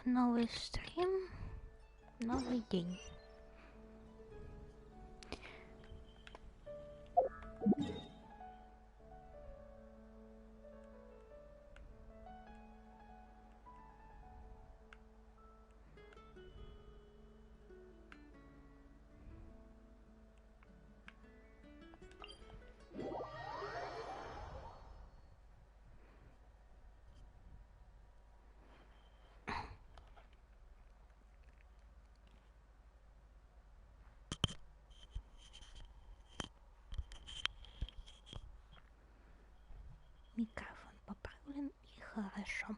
Новый стрим, новый день. Микрофон поправлен и хорошо.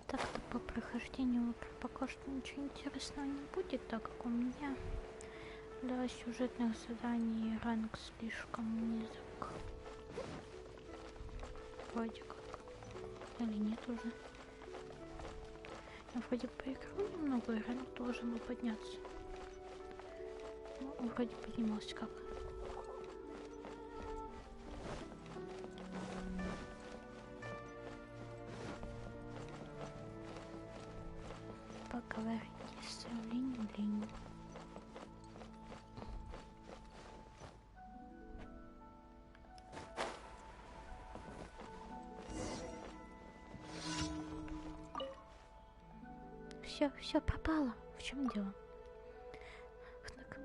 Так-то по прохождению игры пока что ничего интересного не будет, так как у меня для сюжетных заданий ранг слишком низок. Вроде как. Или нет уже. Я вроде поиграл немного, и ранг должен был подняться. Ну, вроде поднимался как. Поговорить с лень-лень. Все пропало. В чем дело? Так,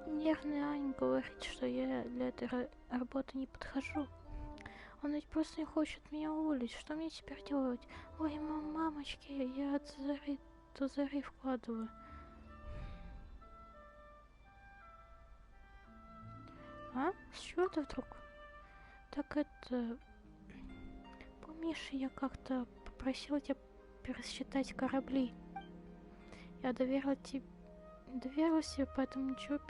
нервный Ань говорит, что я для этой работы не подхожу. Он ведь просто не хочет меня уволить. Что мне теперь делать? Ой, мамочки, я от зари до зари вкладываю. А? С чего ты вдруг? Так это... Помнишь, я как-то попросила тебя пересчитать корабли? Я доверилась тебе, поэтому ничего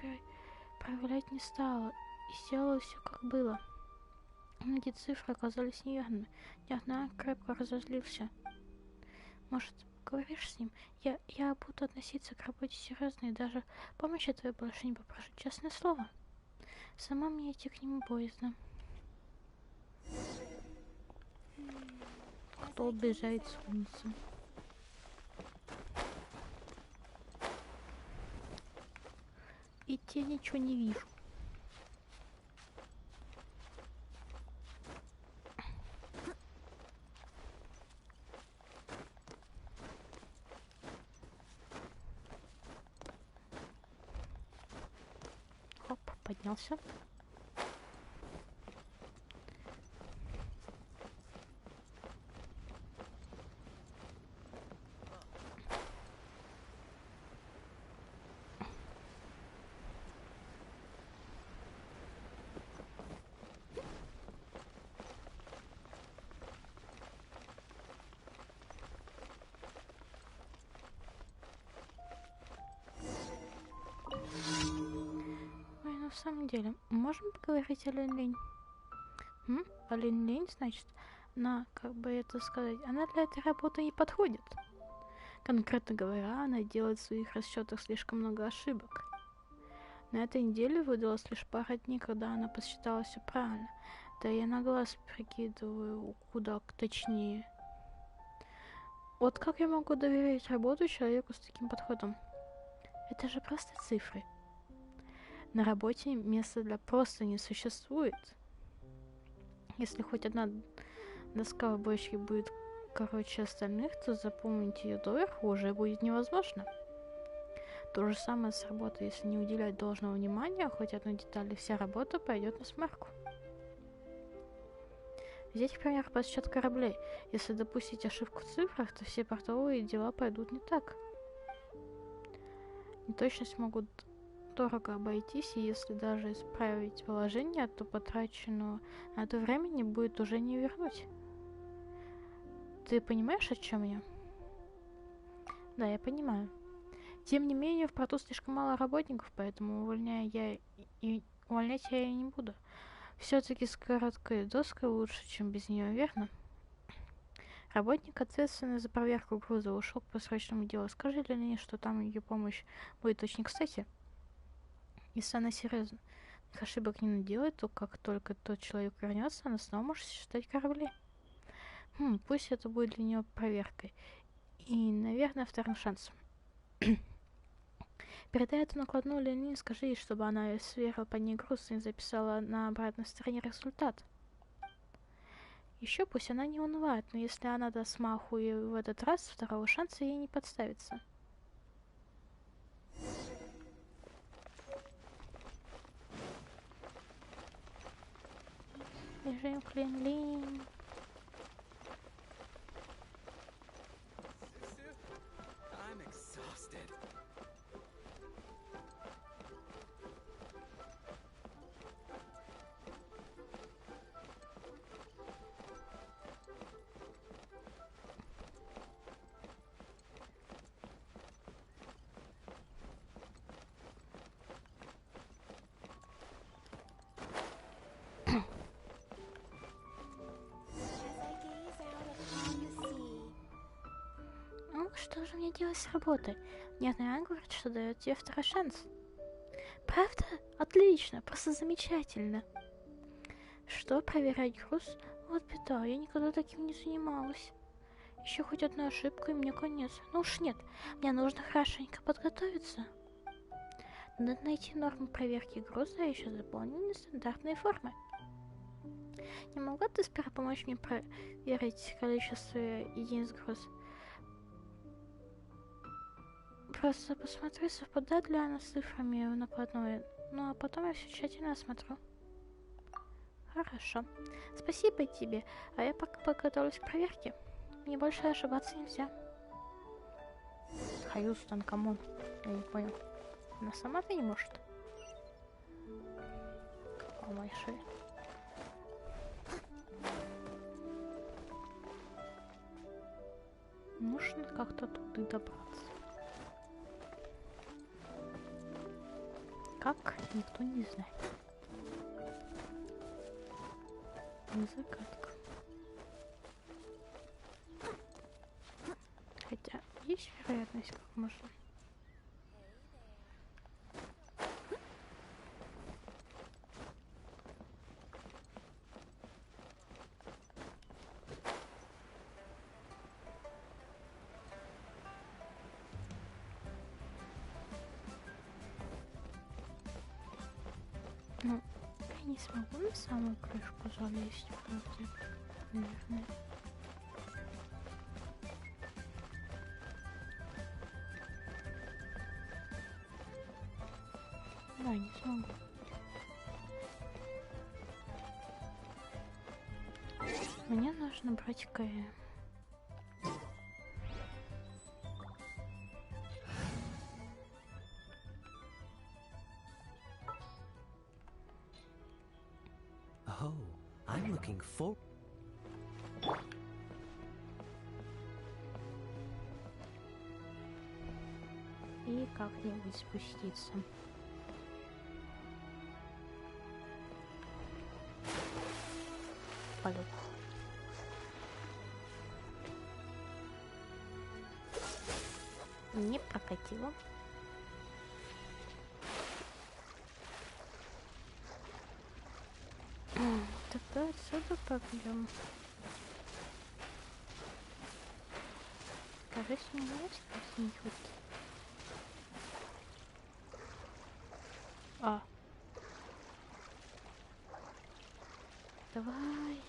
проверять не стала. И сделала все как было. Эти цифры оказались неверными. Дядя крепко разозлился. Может, говоришь с ним? Я буду относиться к работе серьезно и даже помощи твоей больше не попрошу. Честное слово. Сама мне идти к нему боязно. Кто обижает солнце? Идти ничего не вижу. Хоп, поднялся. В самом деле, можем поговорить о Линь-Линь? О Линь-Линь, значит, она, как бы это сказать, она для этой работы не подходит. Конкретно говоря, она делает в своих расчетах слишком много ошибок. На этой неделе выдалось лишь пара дней, когда она посчитала все правильно. Да я на глаз прикидываю куда точнее. Вот как я могу доверять работу человеку с таким подходом? Это же просто цифры. На работе места для просто не существует. Если хоть одна доска в бочке будет короче остальных, то запомнить ее доверху уже будет невозможно. То же самое с работой. Если не уделять должного внимания хоть одной детали, вся работа пойдет насмарку. Взять, к примеру, подсчет кораблей. Если допустить ошибку в цифрах, то все портовые дела пойдут не так. Неточности могут дорого обойтись, и если даже исправить положение, то потраченного на это времени будет уже не вернуть. Ты понимаешь, о чем я? Да, я понимаю. Тем не менее, в порту слишком мало работников, поэтому увольнять я и не буду. Все-таки с короткой доской лучше, чем без нее, верно? Работник, ответственный за проверку груза, ушел по срочному делу. Скажи Лене, что там ее помощь будет очень кстати. Если она серьезно ошибок не наделает, то как только тот человек вернется, она снова может считать корабли. Пусть это будет для нее проверкой. И, наверное, вторым шансом. Передай эту накладную Лене, скажи ей, чтобы она сверила по ней груз и записала на обратной стороне результат. Еще пусть она не унывает, но если она даст маху и в этот раз второго шанса ей не подставится. Бежим к Лин-Лин. Что же мне делать с работой? Нет, Наверное, говорит, что дает тебе второй шанс. Правда? Отлично, просто замечательно. Что, проверять груз? Вот беда, я никогда таким не занималась. Еще хоть одну ошибку, и мне конец. Ну уж нет, мне нужно хорошенько подготовиться. Надо найти нормы проверки груза, а еще заполнить нестандартные формы. Не могла ты сперва помочь мне проверить количество единиц груза? Просто посмотри, совпадает ли она с цифрами в накладной. Ну а потом я все тщательно осмотрю. Хорошо. Спасибо тебе. А я пока подготовлюсь к проверке. Мне больше ошибаться нельзя. Хьюстон, камон. Я не понял. Она сама-то не может. О, моей шее. Нужно как-то туда добраться. Как? Никто не знает. Загадка. Хотя есть вероятность, как можно. Ну, я не смогу на самую крышку залезть, правда, наверное. Да, не смогу. Мне нужно брать КМ. Oh, I'm looking for... И как-нибудь спуститься. Полет. Не прокатило. Тогда отсюда пойдем. Кажется, не есть какие-нибудь. Давай.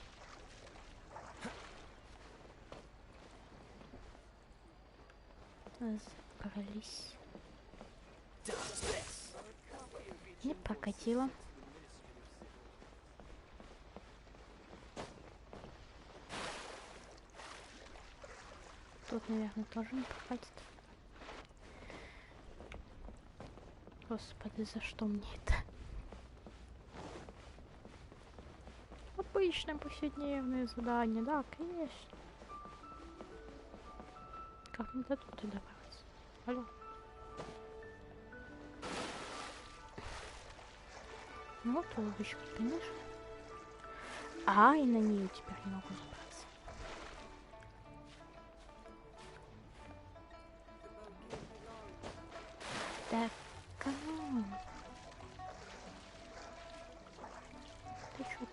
Забрались. Не прокатило. Тут, наверное, тоже не прокатит. Господи, за что мне это? Обычное повседневное задание, да, конечно. Как мне до тут добраться? Алло. Вот улыбочка, конечно. И на нее теперь не могу забраться. Да, камон. Ты чё тут?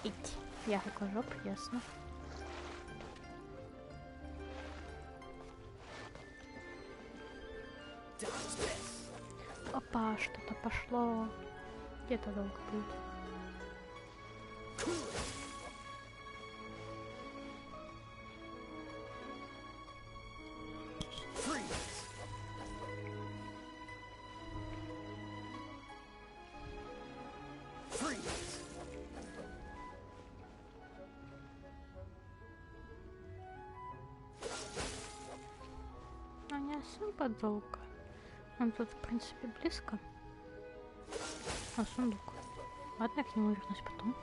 Идти. Я рукожоп, ясно. Опа, что-то пошло. Где-то долго будет. Но не особо долго. Он тут, в принципе, близко. А сундук? Ладно, я к нему вернусь потом.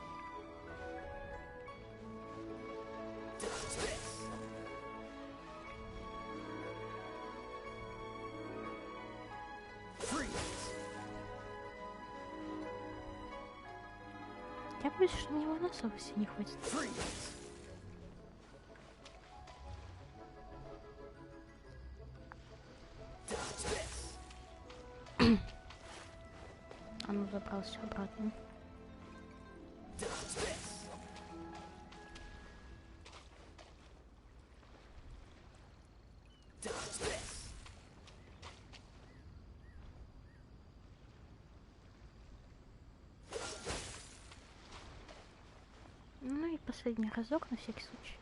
Я боюсь, что на него на совести не хватит. А ну, забрался обратно. Ну и последний разок на всякий случай.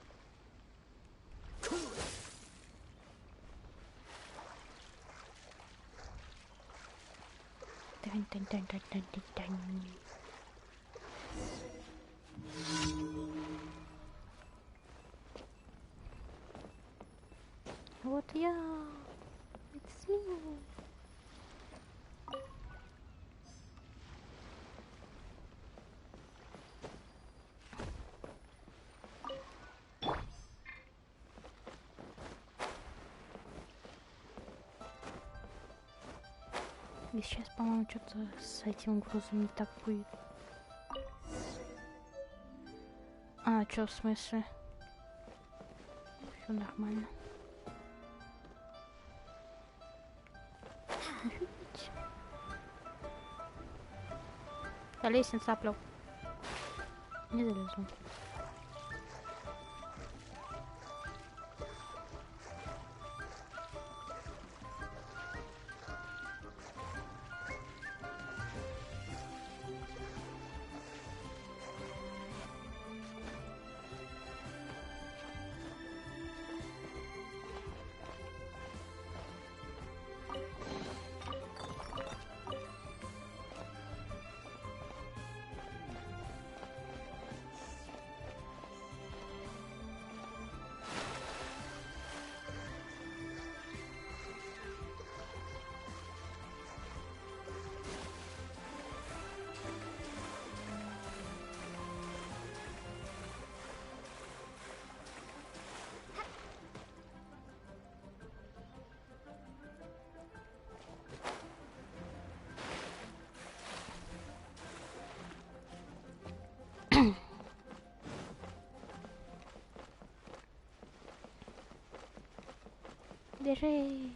Вот я. It's me. И сейчас, по-моему, что-то с этим грузом не так будет. А, чё, в смысле? Все нормально. Офигеть. Я лестница оплел. Не залезу. Бежим.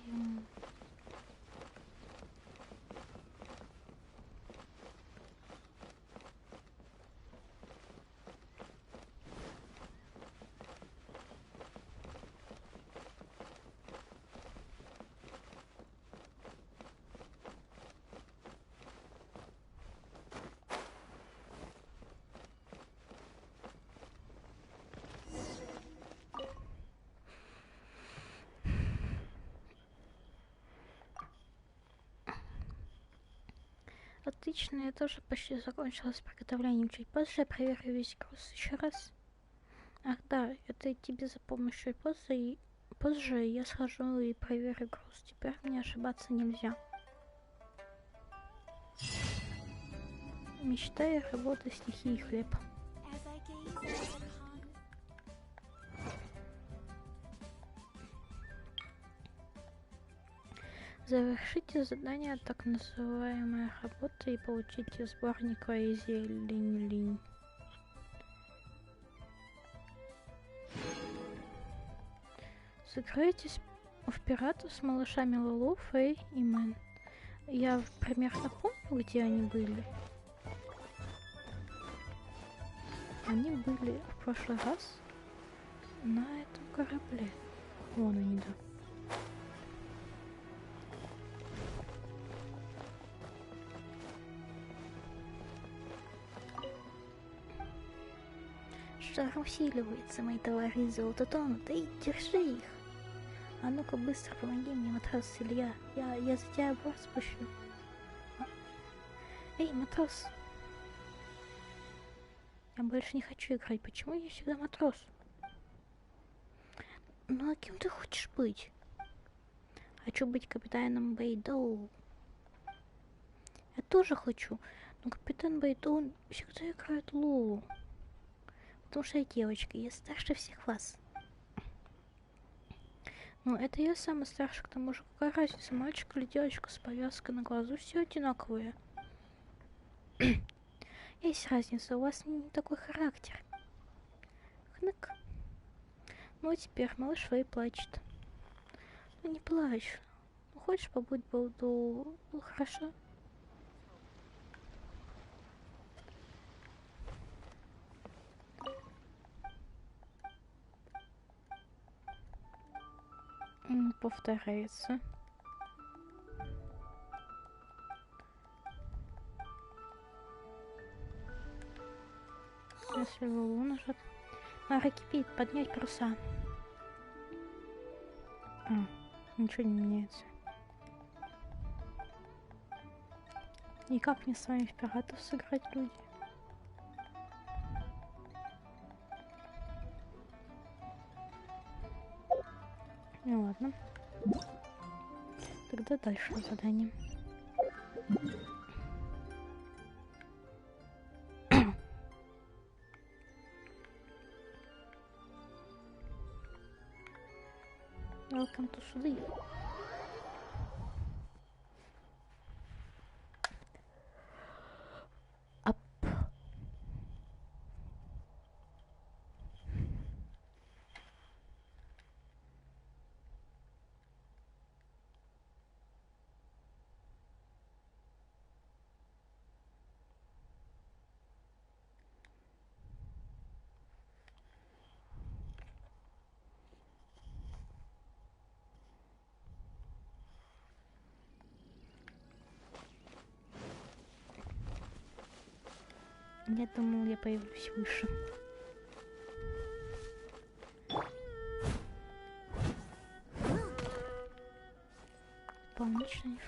Отлично, я тоже почти закончила с приготовлением. Чуть позже я проверю весь груз еще раз. Ах да, это тебе за помощью и позже я схожу и проверю груз. Теперь мне ошибаться нельзя. Мечта и работа, стихи и хлеб. Завершите задание так называемая работа и получите сборник поэзии Линь-Линь. Сыграйтесь в пиратов с малышами Лоло, Фэй и Мэн. Я примерно помню, где они были. Они были в прошлый раз на этом корабле. Вон они, да. Жар усиливается, мои товары золототонутые. Держи их. А ну-ка быстро помоги мне, матрос Илья. Я за тебя борт спущу. Эй, матрос. Я больше не хочу играть. Почему я всегда матрос? Ну а кем ты хочешь быть? Хочу быть капитаном Бэйдоу. Я тоже хочу. Но капитан Бэйдоу всегда играет Лолу. Потому что я девочка, я старше всех вас. Ну, это я самый старший, к тому же, какая разница, мальчик или девочка с повязкой на глазу, все одинаковые. Есть разница, у вас не такой характер. Хнык. Ну, а теперь малыш Фэй плачет. Ну, не плачь. Ну, хочешь побудь Балду? Ну, хорошо. Повторяется. Если Лулу нажат. Надо кипит, поднять паруса. Ничего не меняется. И как мне с вами в пиратов сыграть, люди? Ну ладно. Тогда дальше задание. Welcome to Sleep. Up. Я думал, я появлюсь выше. Дополнительный...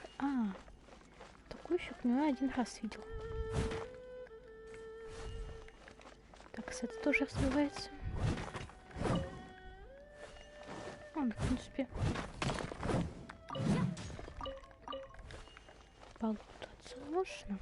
такую фигню я один раз видел. Так, это тоже развивается. В принципе... Болтаться можно.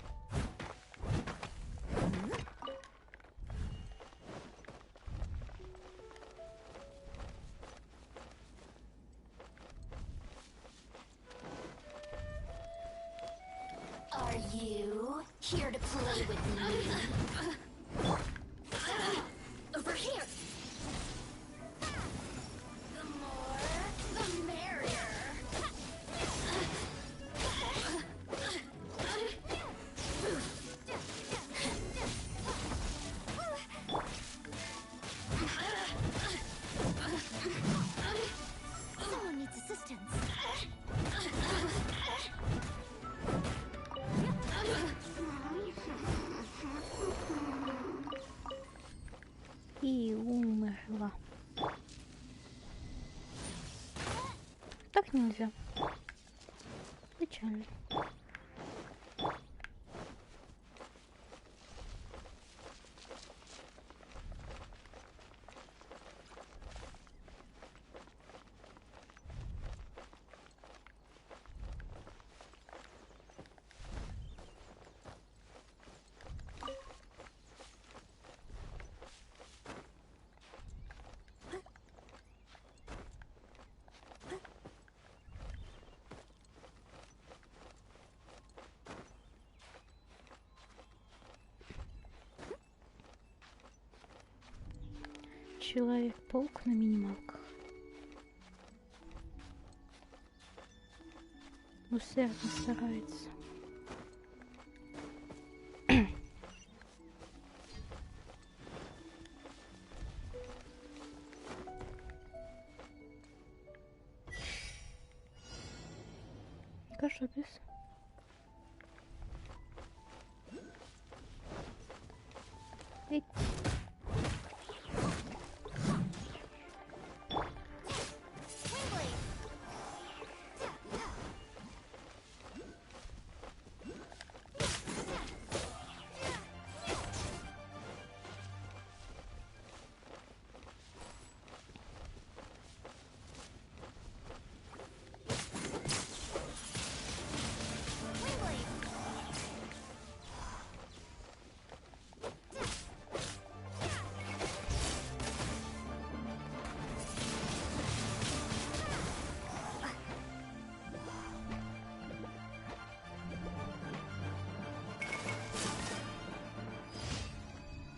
Are you here to play with me? Over here. The more, the merrier. Someone needs assistance. И умерла. Так нельзя. Печально. Человек-паук на минималках. усердно старается. Кажется, без. Ведь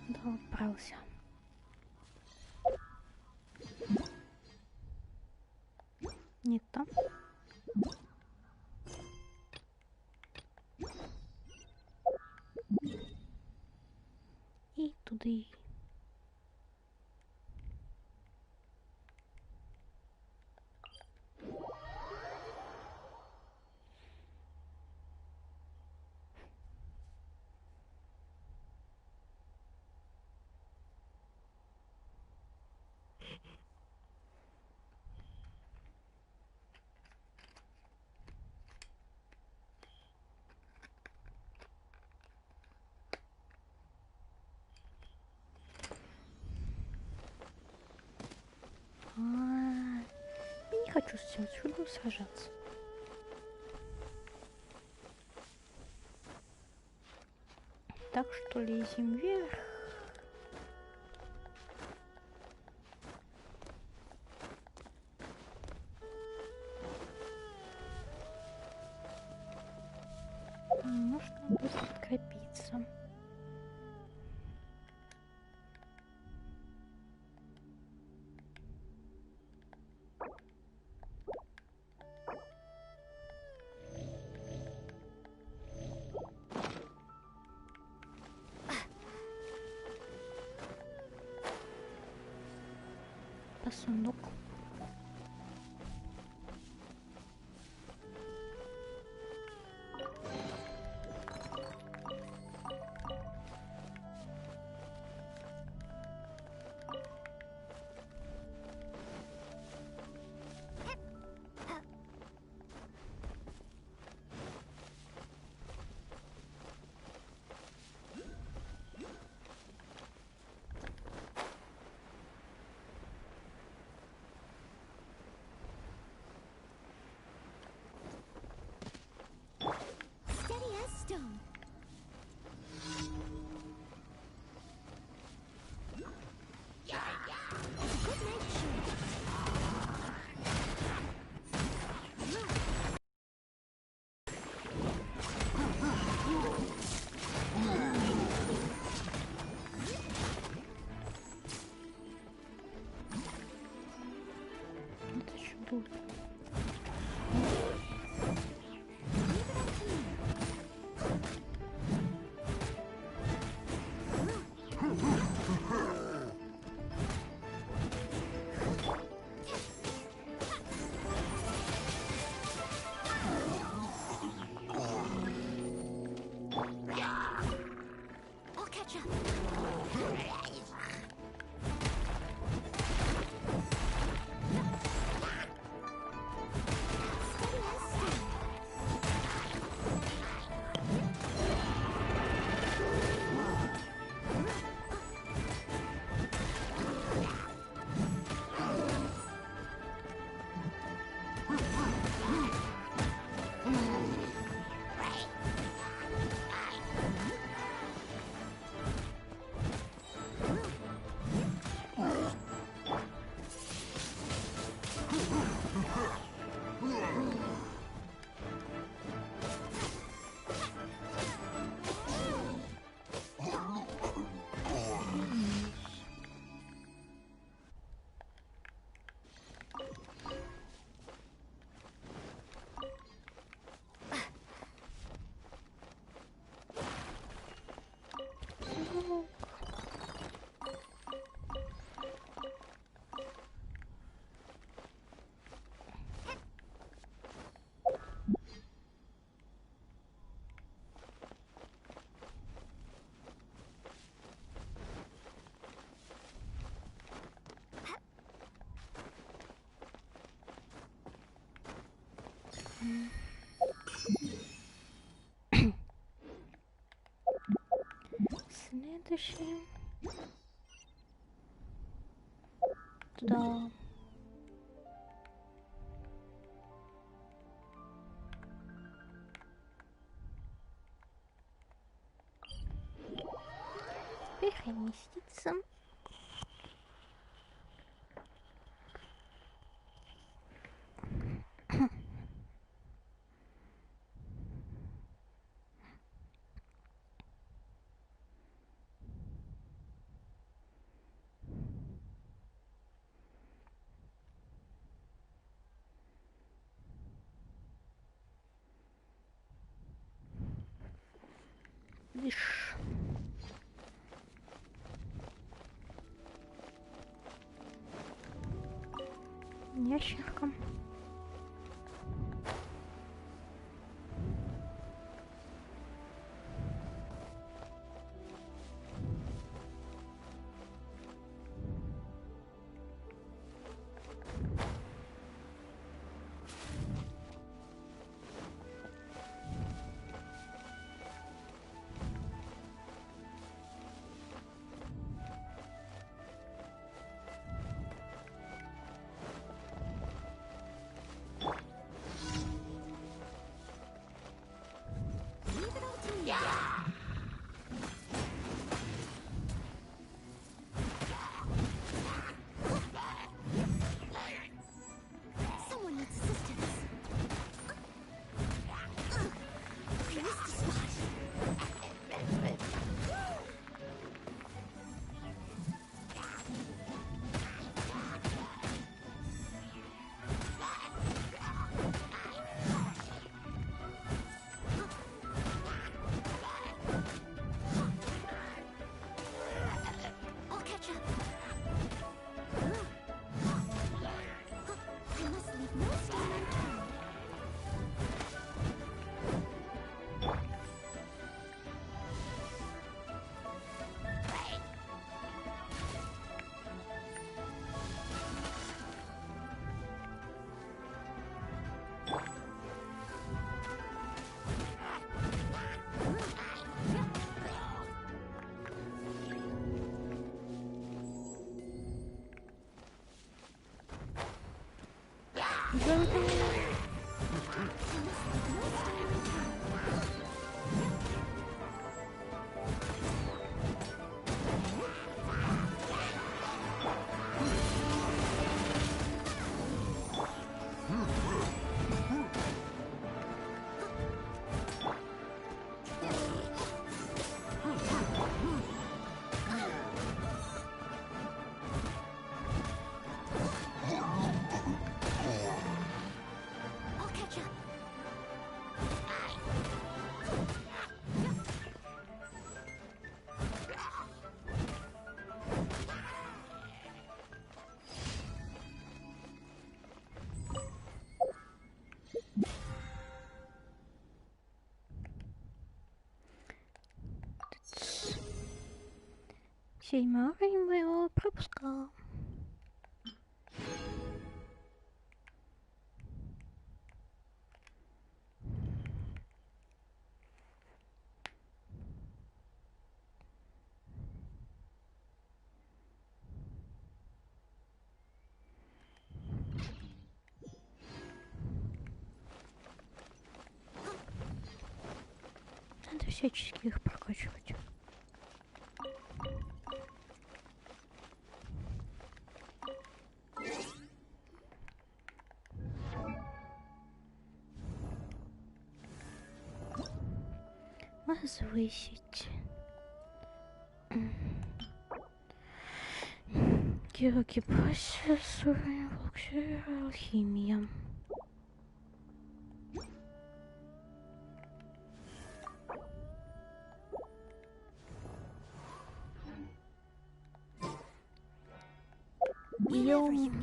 да, отправился. Не там. И туда. Я не хочу с этим чудом сражаться. Так что лезем вверх. Нужно будет подкрепиться. Сундук. Это еще будет. следующий. Туда. Переместиться. Виш. Ящерка. Someone needs assistance. Missed the spot. I'll catch up. I must leave no stone unturned. I'll catch up. Седьмой уровень моего пропуска. Надо всячески их прокачивать. Возвысить. Геокипасис, уровень волксия, алхимия.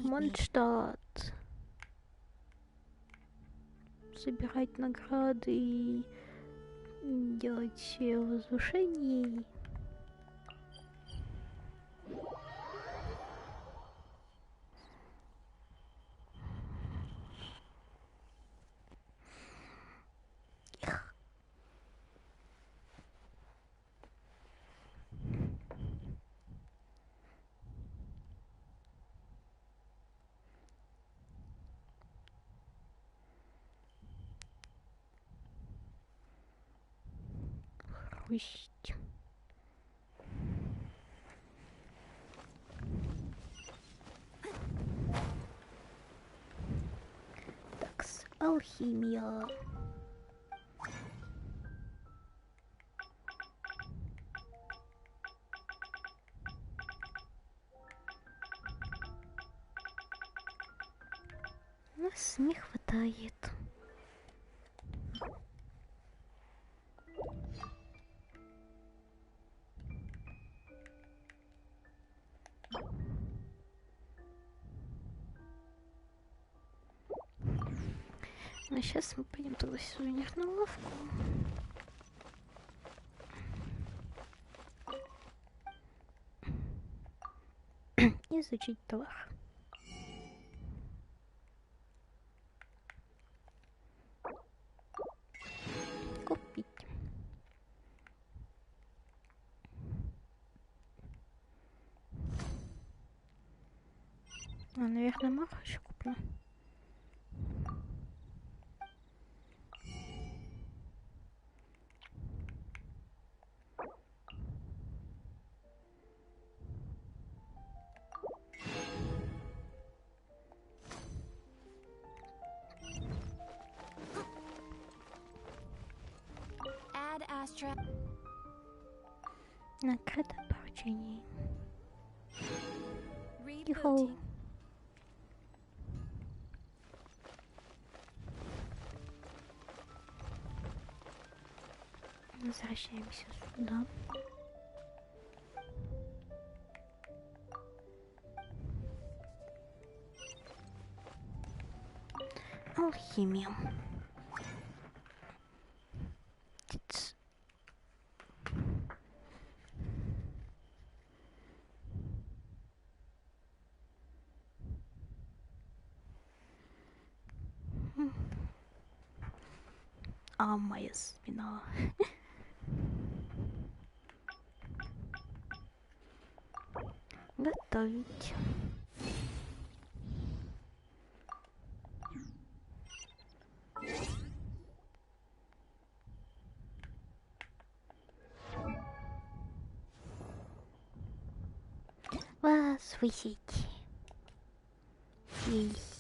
Монштадт. Собирать награды и делать возвышений. повысить. Так, алхимия. Нас не хватает. Ну, сейчас мы пойдем туда сувенирную лавку. Изучить товар. Купить. Наверное, маху еще куплю. Add Astra. Накрыто поручение. Rebooting. Возвращаемся сюда. Алхимия. Тиц. А, моя спина. Готовить. Возвысить. Есть.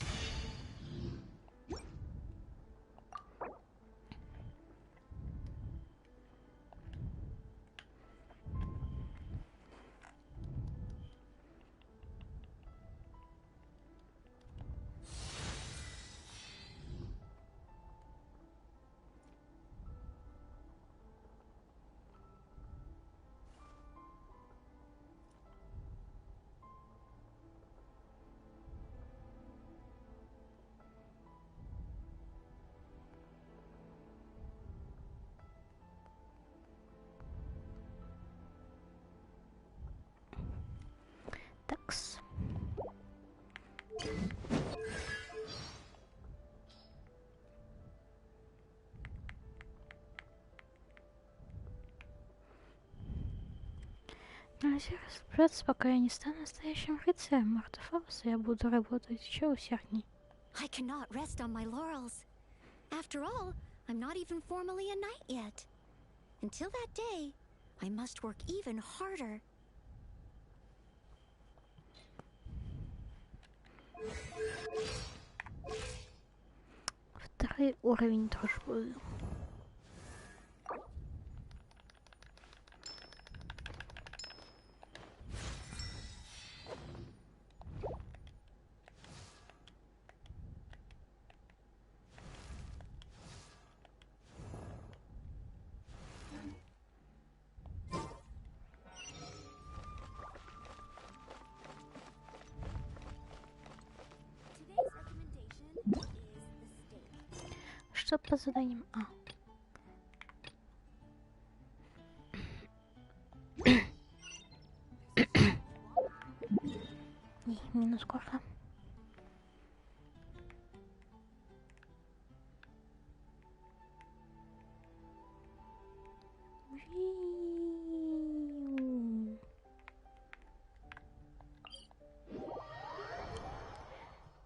Такс. Нельзя разбираться, пока я не стану настоящим рыцарем Артефауса. Я буду работать еще усердней. I cannot rest on my laurels. After all, I'm not even formally a knight yet. Until that day, I must work even harder. Второй уровень дружбы. Today's recommendation is the steak. Что по заданиям? А. И минус сколько?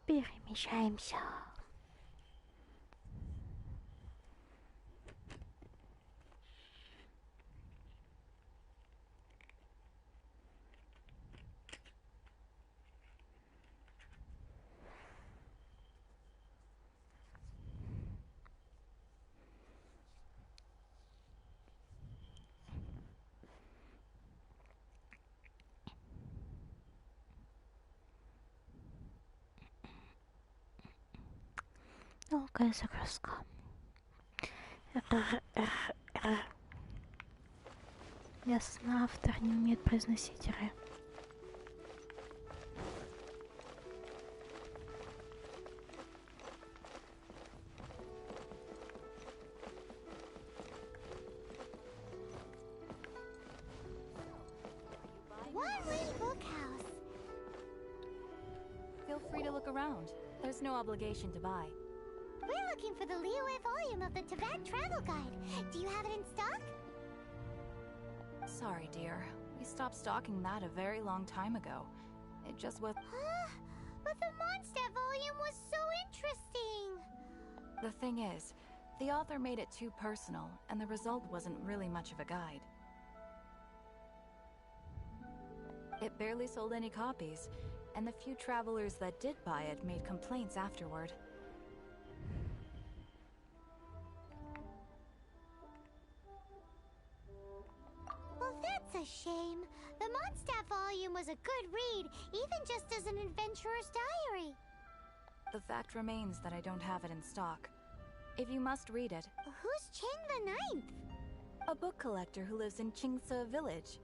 Перемещаемся. Высокая загрузка. Ясно, автор не умеет произносить «р». Feel free to look around. There's no obligation to buy. We're looking for the Liyue volume of the Tibet Travel Guide. Do you have it in stock? Sorry, dear. We stopped stocking that a very long time ago. It just was... But the Mondstadt volume was so interesting! The thing is, the author made it too personal, and the result wasn't really much of a guide. It barely sold any copies, and the few travelers that did buy it made complaints afterward. Well, that's a shame. The Mondstadt volume was a good read, even just as an adventurer's diary. The fact remains that I don't have it in stock. If you must read it... Who's Cheng the Ninth? A book collector who lives in Qingce village.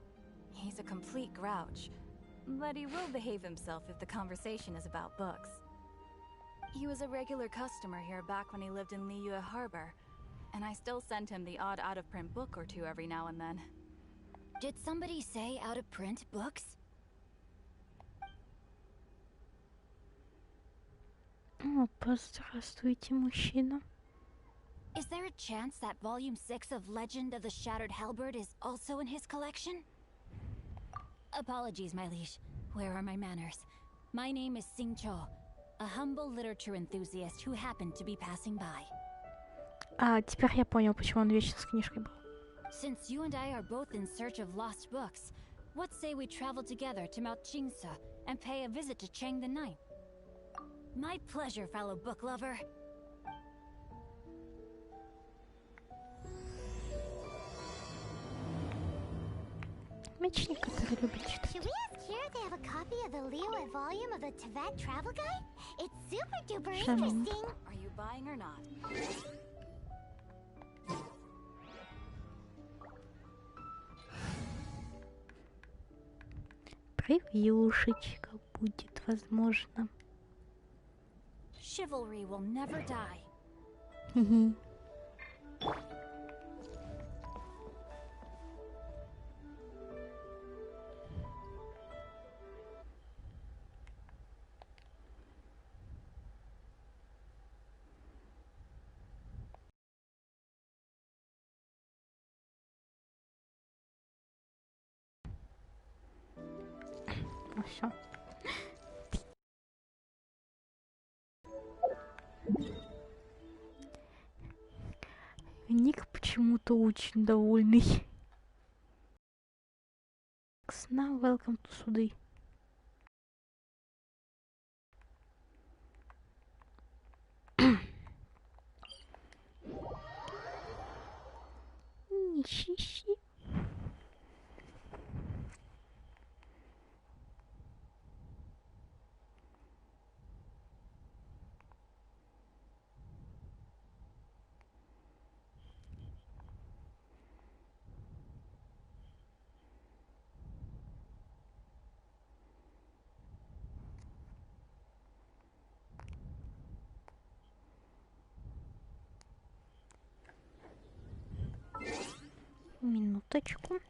He's a complete grouch, but he will behave himself if the conversation is about books. He was a regular customer here back when he lived in Liyue Harbor, and I still send him the odd out-of-print book or two every now and then. Did somebody say out-of-print books? О, здравствуйте, мужчина. Is there a chance that Volume 6 of Legend of the Shattered Halberd is also in his collection? Apologies, my liege. Where are my manners? My name is Sing Cho, a humble literature enthusiast who happened to be passing by. А, теперь я понял, почему он вечно с книжкой был. Since you and I are both in search of lost books, what say we travel together to Mount Qingce and pay a visit to Cheng the Ninth? My pleasure, fellow book lover. Мечник, который любит читать. Should we ask here if they have a copy of the Liyue volume of the Tibet Travel Guide? It's super duper interesting. Are you buying or not? Превьюшечка будет, возможно. Chivalry will never die. Хе-хе. Ну всё. Ник почему-то очень довольный. Now welcome to суды. Нищищи. Минуточку.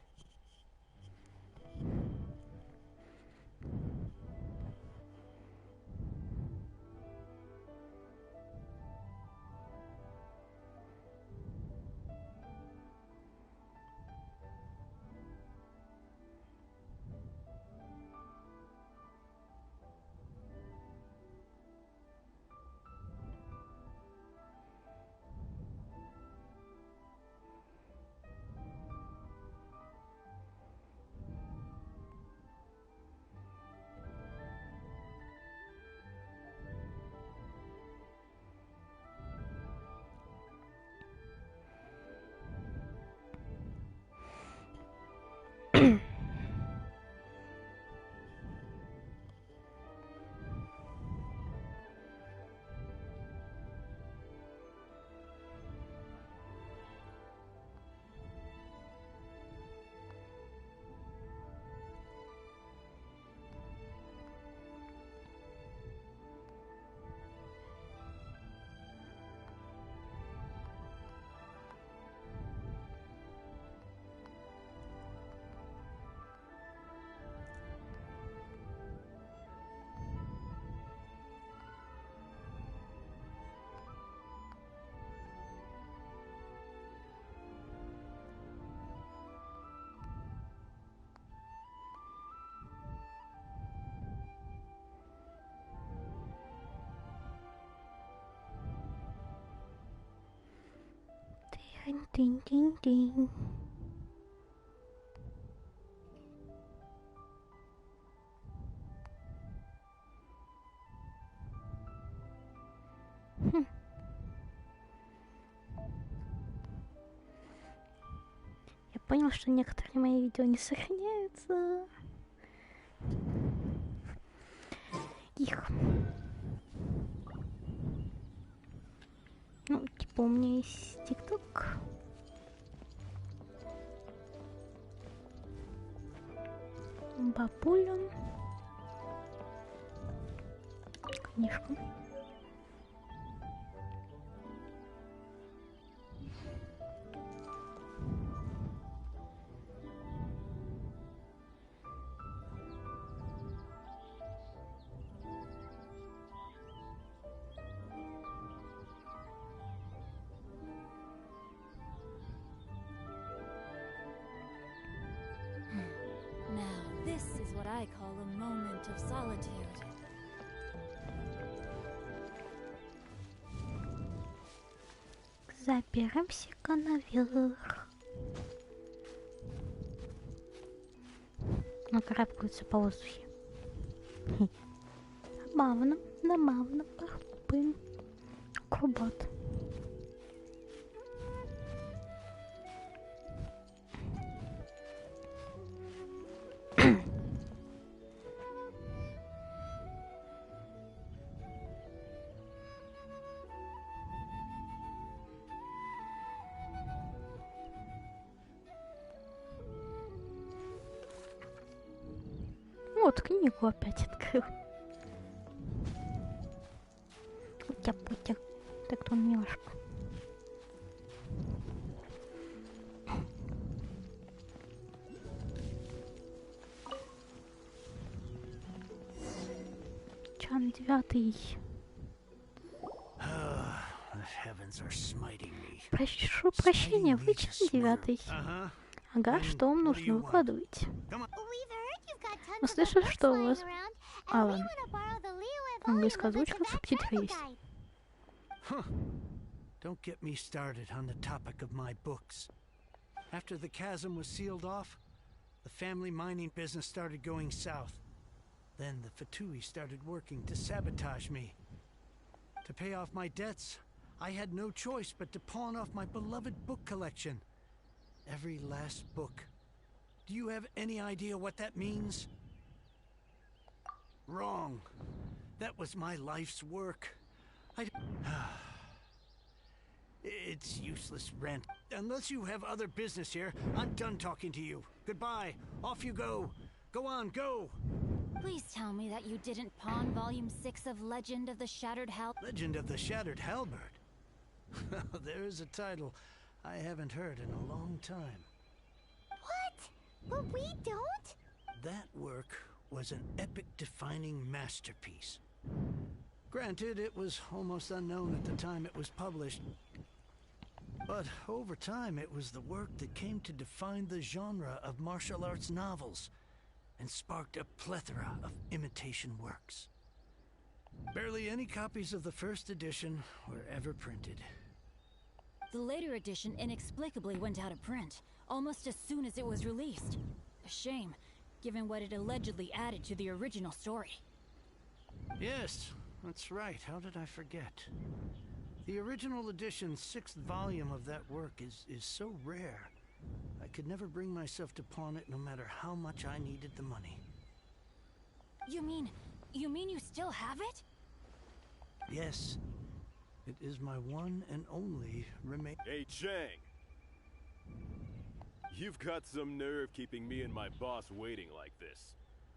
Динь-динь-динь-динь. Я понял, что некоторые мои видео не сохраняются. Их. Ну, типа у меня есть ТикТок. Бабуля. Книжка. Now, this is what I call a moment of solitude. Заберемся-ка наверх. Ну, карабкаются по воздухе. Забавно, забавно, пахпын. Акробат. Вот, книгу опять открыл. Утя-путя. Так-то он милашка. Чан 9. The heavens are smiting me. Прошу прощения, вы Чан 9. Uh-huh. Ага, что вам нужно? Выкладывайте. Мы слышали, что у вас... Алан. Английская озвучка, субтитры есть. Huh. Don't get me started on the topic of my books. After the chasm was sealed off, the family mining business started going south. Then the Fatui started working to sabotage me. To pay off my debts, I had no choice but to pawn off my beloved book collection. Every last book. Do you have any idea what that means? Wrong. That was my life's work. It's useless rant. Unless you have other business here, I'm done talking to you. Goodbye. Off you go. Go on, go. Please tell me that you didn't pawn Volume 6 of Legend of the Shattered Halberd. Legend of the Shattered Halberd. There's a title I haven't heard in a long time. What? But we don't? That work was an epic-defining masterpiece. Granted, it was almost unknown at the time it was published. But over time, it was the work that came to define the genre of martial arts novels and sparked a plethora of imitation works. Barely any copies of the first edition were ever printed. The later edition inexplicably went out of print, almost as soon as it was released. A shame, given what it allegedly added to the original story. Yes, that's right. How did I forget? The original edition's 6th volume of that work is so rare. I could never bring myself to pawn it no matter how much I needed the money. You mean you still have it? Yes. It is my one and only remain. Hey, Chang! You've got some nerve keeping me and my boss waiting like this.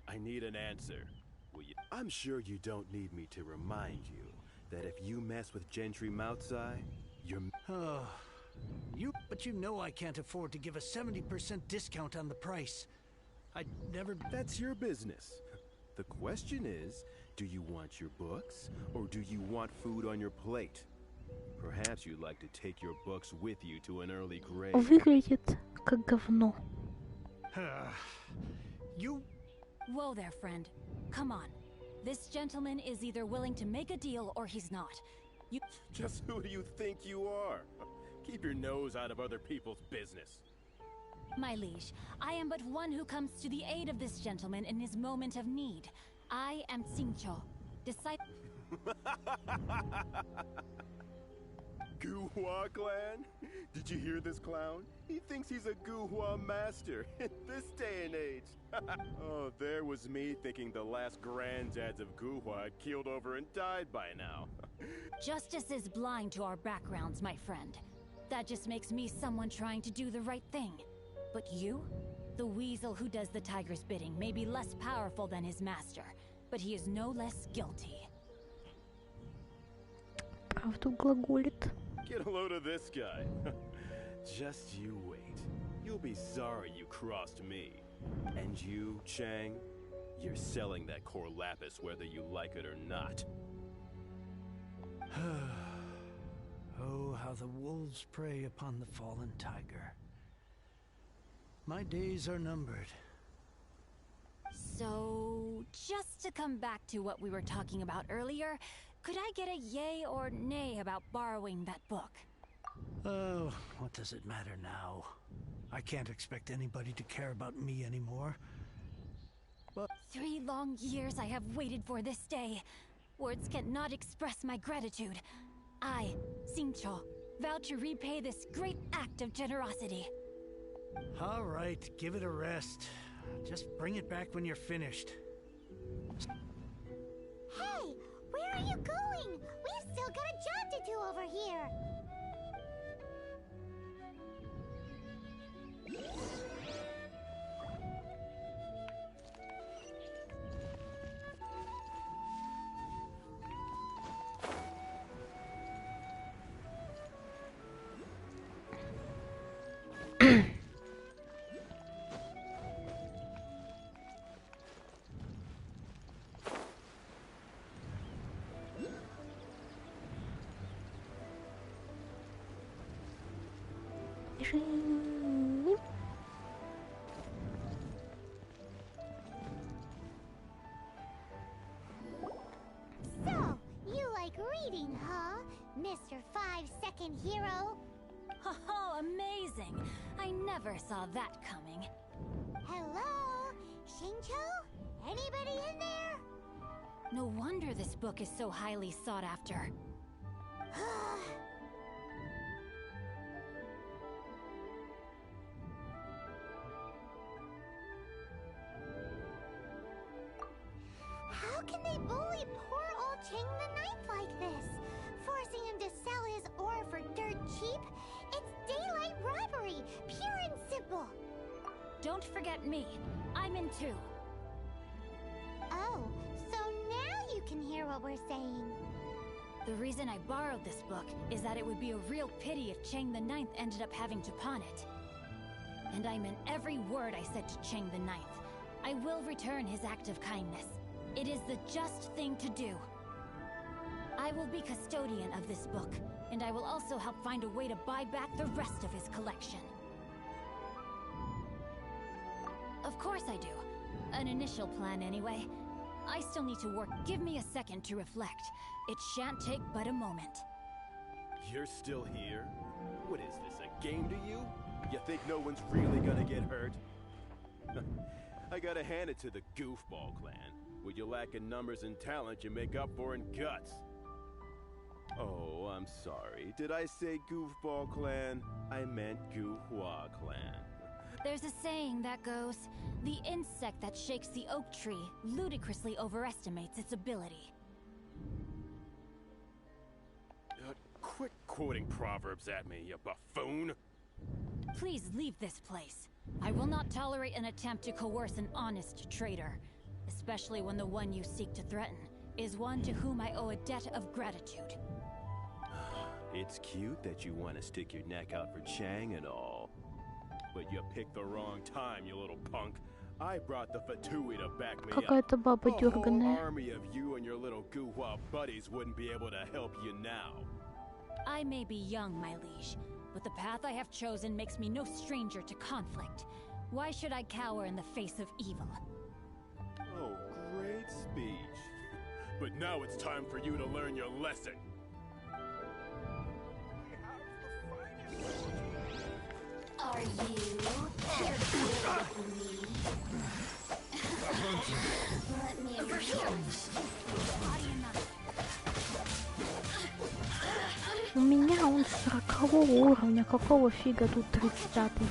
I need an answer. Will you? I'm sure you don't need me to remind you that if you mess with Gentry Moutsai, you're... Oh, but you know I can't afford to give a 70% discount on the price. I'd never... That's your business. The question is, do you want your books, or do you want food on your plate? Perhaps you'd like to take your books with you to an early grave. Выглядит как говно. You... Whoa there, friend. Come on. This gentleman is either willing to make a deal or he's not. You... Just who do you think you are? Keep your nose out of other people's business. My liege, I am but one who comes to the aid of this gentleman in his moment of need. I am Xingqiu, disciple. Guhua clan? Did you hear this clown? He thinks he's a Guhua master in this day and age. Oh, there was me thinking the last granddads of Guhua had keeled over and died by now. Justice is blind to our backgrounds, my friend. That just makes me someone trying to do the right thing. But you? The weasel who does the tiger's bidding may be less powerful than his master, but he is no less guilty. Правду глаголит. Get a load of this guy. Just you wait. You'll be sorry you crossed me. And you, Chang, you're selling that core lapis whether you like it or not. Oh, how the wolves prey upon the fallen tiger. My days are numbered. So, just to come back to what we were talking about earlier, could I get a yay or nay about borrowing that book? Oh, what does it matter now? I can't expect anybody to care about me anymore. But 3 long years I have waited for this day. Words cannot express my gratitude. I, Xingqiu, vow to repay this great act of generosity. all right, give it a rest. Just bring it back when you're finished. Hey, where are you going? We've still got a job to do over here. Бежим. So, you like reading, huh? Mr. 5-second hero? Oh, amazing! I never saw that coming. Hello? Xingqiu? Anybody in there? No wonder this book is so highly sought after. How can they bully poor old Chang the Ninth like this? Forcing him to sell his ore for dirt cheap? It's daylight robbery, pure and simple. Don't forget me. I'm in too. Oh, so now you can hear what we're saying. The reason I borrowed this book is that it would be a real pity if Chang the Ninth ended up having to pawn it. And I meant every word I said to Chang the Ninth. I will return his act of kindness. It is the just thing to do. I will be custodian of this book, and I will also help find a way to buy back the rest of his collection. Of course I do. An initial plan anyway. I still need to work. Give me a second to reflect. It shan't take but a moment. You're still here? What is this, a game to you? You think no one's really gonna get hurt? I gotta hand it to the Goofball clan. What you lack in numbers and talent, you make up for in guts. Oh, I'm sorry. Did I say Goofball clan? I meant Guhua clan. There's a saying that goes, the insect that shakes the oak tree ludicrously overestimates its ability. Quit quoting proverbs at me, you buffoon! Please leave this place. I will not tolerate an attempt to coerce an honest trader, especially when the one you seek to threaten is one to whom I owe a debt of gratitude. It's cute that you want to stick your neck out for Chang and all. But you picked the wrong time, you little punk. I brought the Fatui to back me up. Какая-то баба A whole дерганая. army of you and your little Guhua buddies wouldn't be able to help you now. I may be young, my liege, but the path I have chosen makes me no stranger to conflict. Why should I cower in the face of evil? Oh, great speech. But now it's time for you to learn your lesson. У меня он 40 уровня, какого фига тут 30-й?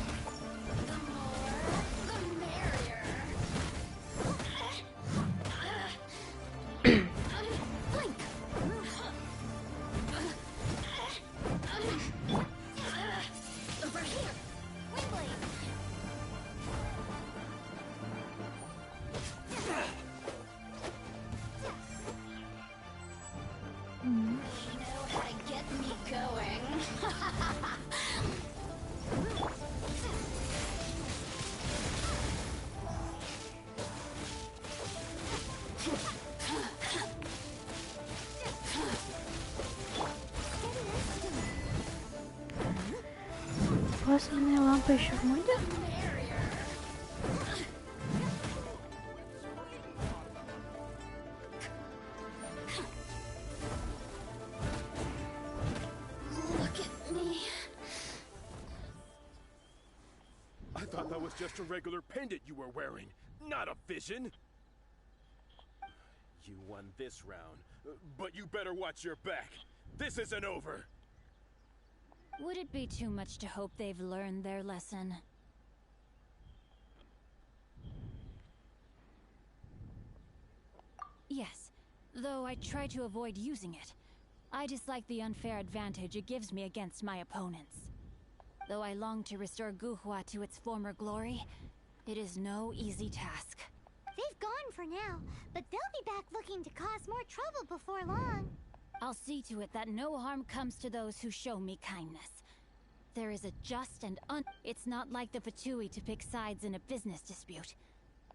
Плазменная лампа еще в моде? I thought that was just a regular pendant you were wearing, not a vision. You won this round, but you better watch your back. This isn't over. Would it be too much to hope they've learned their lesson? Yes, though I try to avoid using it. I dislike the unfair advantage it gives me against my opponents. Though I long to restore Guhua to its former glory, it is no easy task. They've gone for now, but they'll be back looking to cause more trouble before long. I'll see to it that no harm comes to those who show me kindness. There is a just and It's not like the Fatui to pick sides in a business dispute.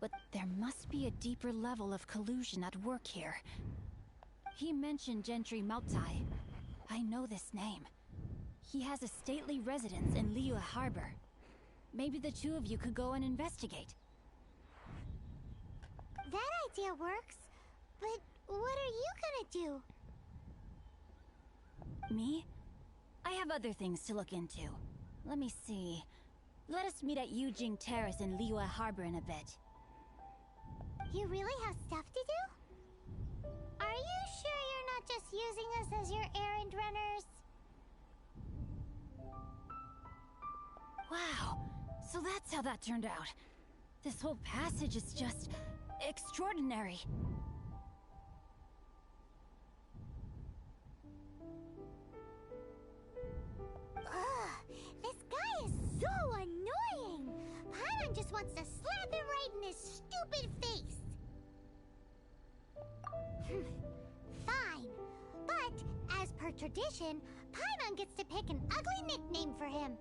But there must be a deeper level of collusion at work here. He mentioned Gentry Mautai. I know this name. He has a stately residence in Liyue Harbor. Maybe the two of you could go and investigate. That idea works, but what are you gonna do? Me? I have other things to look into. Let me see. Let us meet at Yujing Terrace in Liyue Harbor in a bit. You really have stuff to do? Are you sure you're not just using us as your errand runners? Wow, so that's how that turned out. This whole passage is just extraordinary. Ugh, this guy is so annoying! Paimon just wants to slap him right in his stupid face! Fine, but as per tradition, Paimon gets to pick an ugly nickname for him.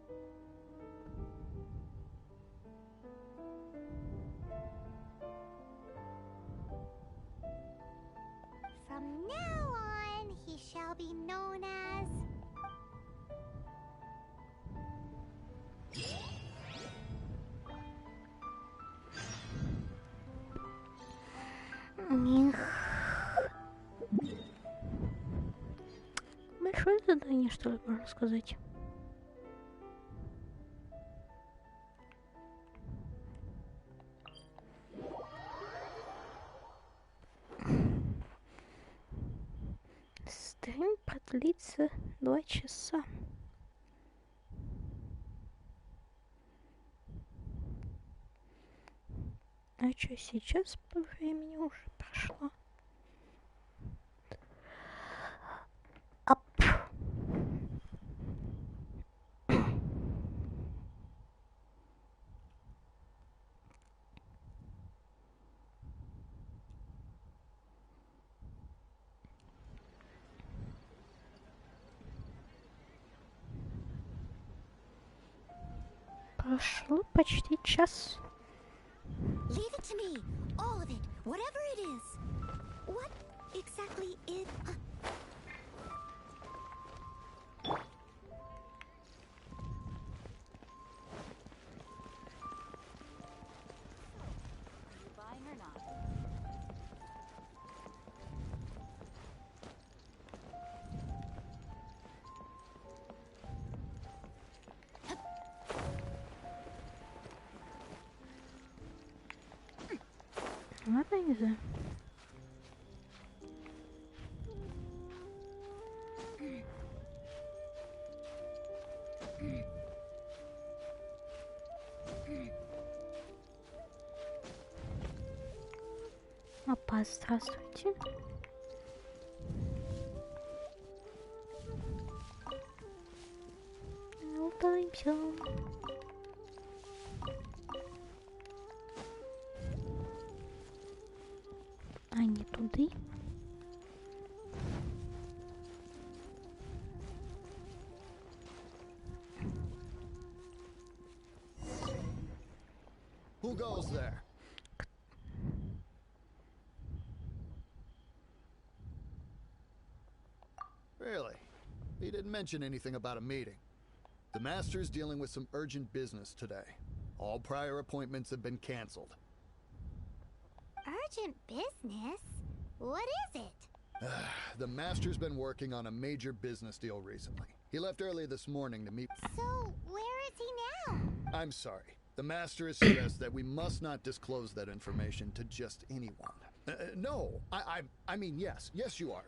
From now on, he shall be known as... Большое задание, что ли, можно сказать. Стрим продлится 2 часа. А что сейчас по времени уже прошло? Ап. Прошло почти час. Leave it to me. All of it. Whatever it is. What exactly is... Buying or not? Ладно, нельзя. Опа, здравствуйте. Улыбаемся. А не туды. Who goes there? Really? He didn't mention anything about a meeting. The Master's dealing with some urgent business today. All prior appointments have been canceled. Urgent business? What is it? The Master's been working on a major business deal recently. He left early this morning to meet... So, where is he now? I'm sorry. The Master has stressed that we must not disclose that information to just anyone. No, I mean, yes. Yes, you are.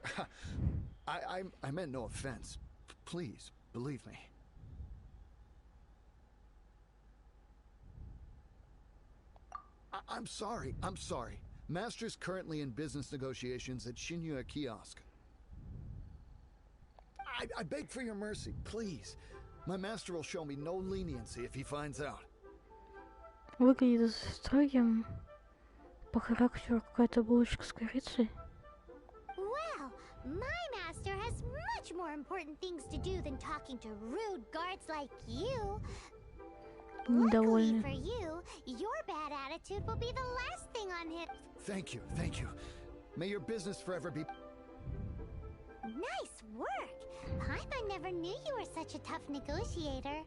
I meant no offense. Please, believe me. I'm sorry. Master's currently in business negotiations at Shinya Kiosk. I beg for your mercy, please. My master will show me no leniency if he finds out. Выглядит строгим. По характеру какая-то булочка с корицей. Well, my master has much more important things to do than talking to rude guards like you. Luckily for you, your bad attitude will be the last thing on his... Thank you. May your business forever be... Nice work! Paimon never knew you were such a tough negotiator.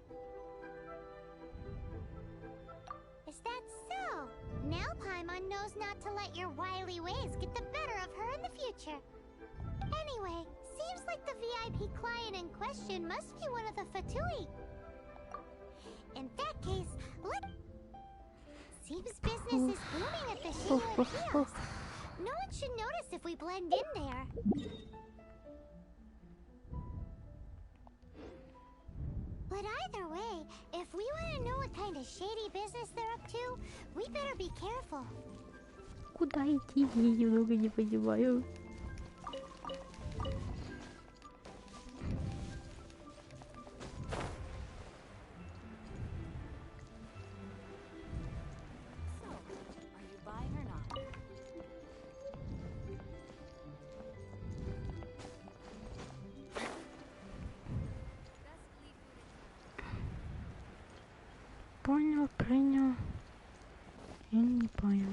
Is that so? Now Paimon knows not to let your wily ways get the better of her in the future. Anyway, seems like the VIP client in question must be one of the Fatui. In that case, seems business is booming at the Shinya Kiosk. No one should notice if we blend in there. But either way, if we want to know what kind of shady business they're up to, we better be careful. Куда идти? Я немного не понимаю. Понял, принял. Я не понял.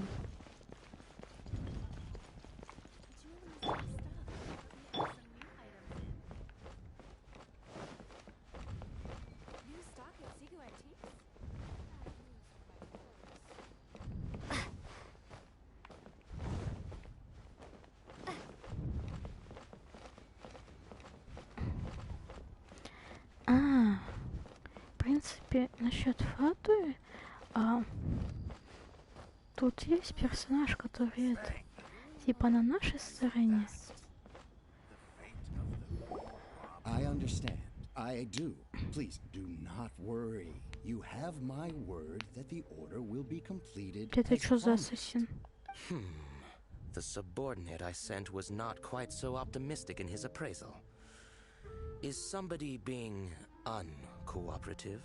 В принципе, насчет Фатуи, тут есть персонаж, который это, типа на нашей стороне. I understand. I do. Please do not worry. You have my word that the order will be completed. Это что за ассасин? The subordinate I sent was not quite so optimistic in his appraisal. Is somebody being uncooperative?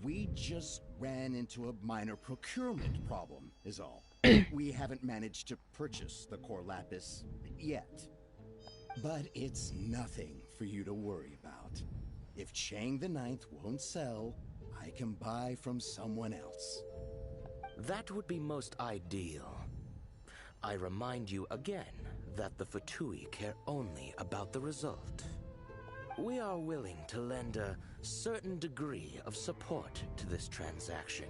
We just ran into a minor procurement problem, is all. We haven't managed to purchase the core lapis yet. But it's nothing for you to worry about. If Chang the Ninth won't sell, I can buy from someone else. That would be most ideal. I remind you again that the Fatui care only about the result. We are willing to lend a certain degree of support to this transaction.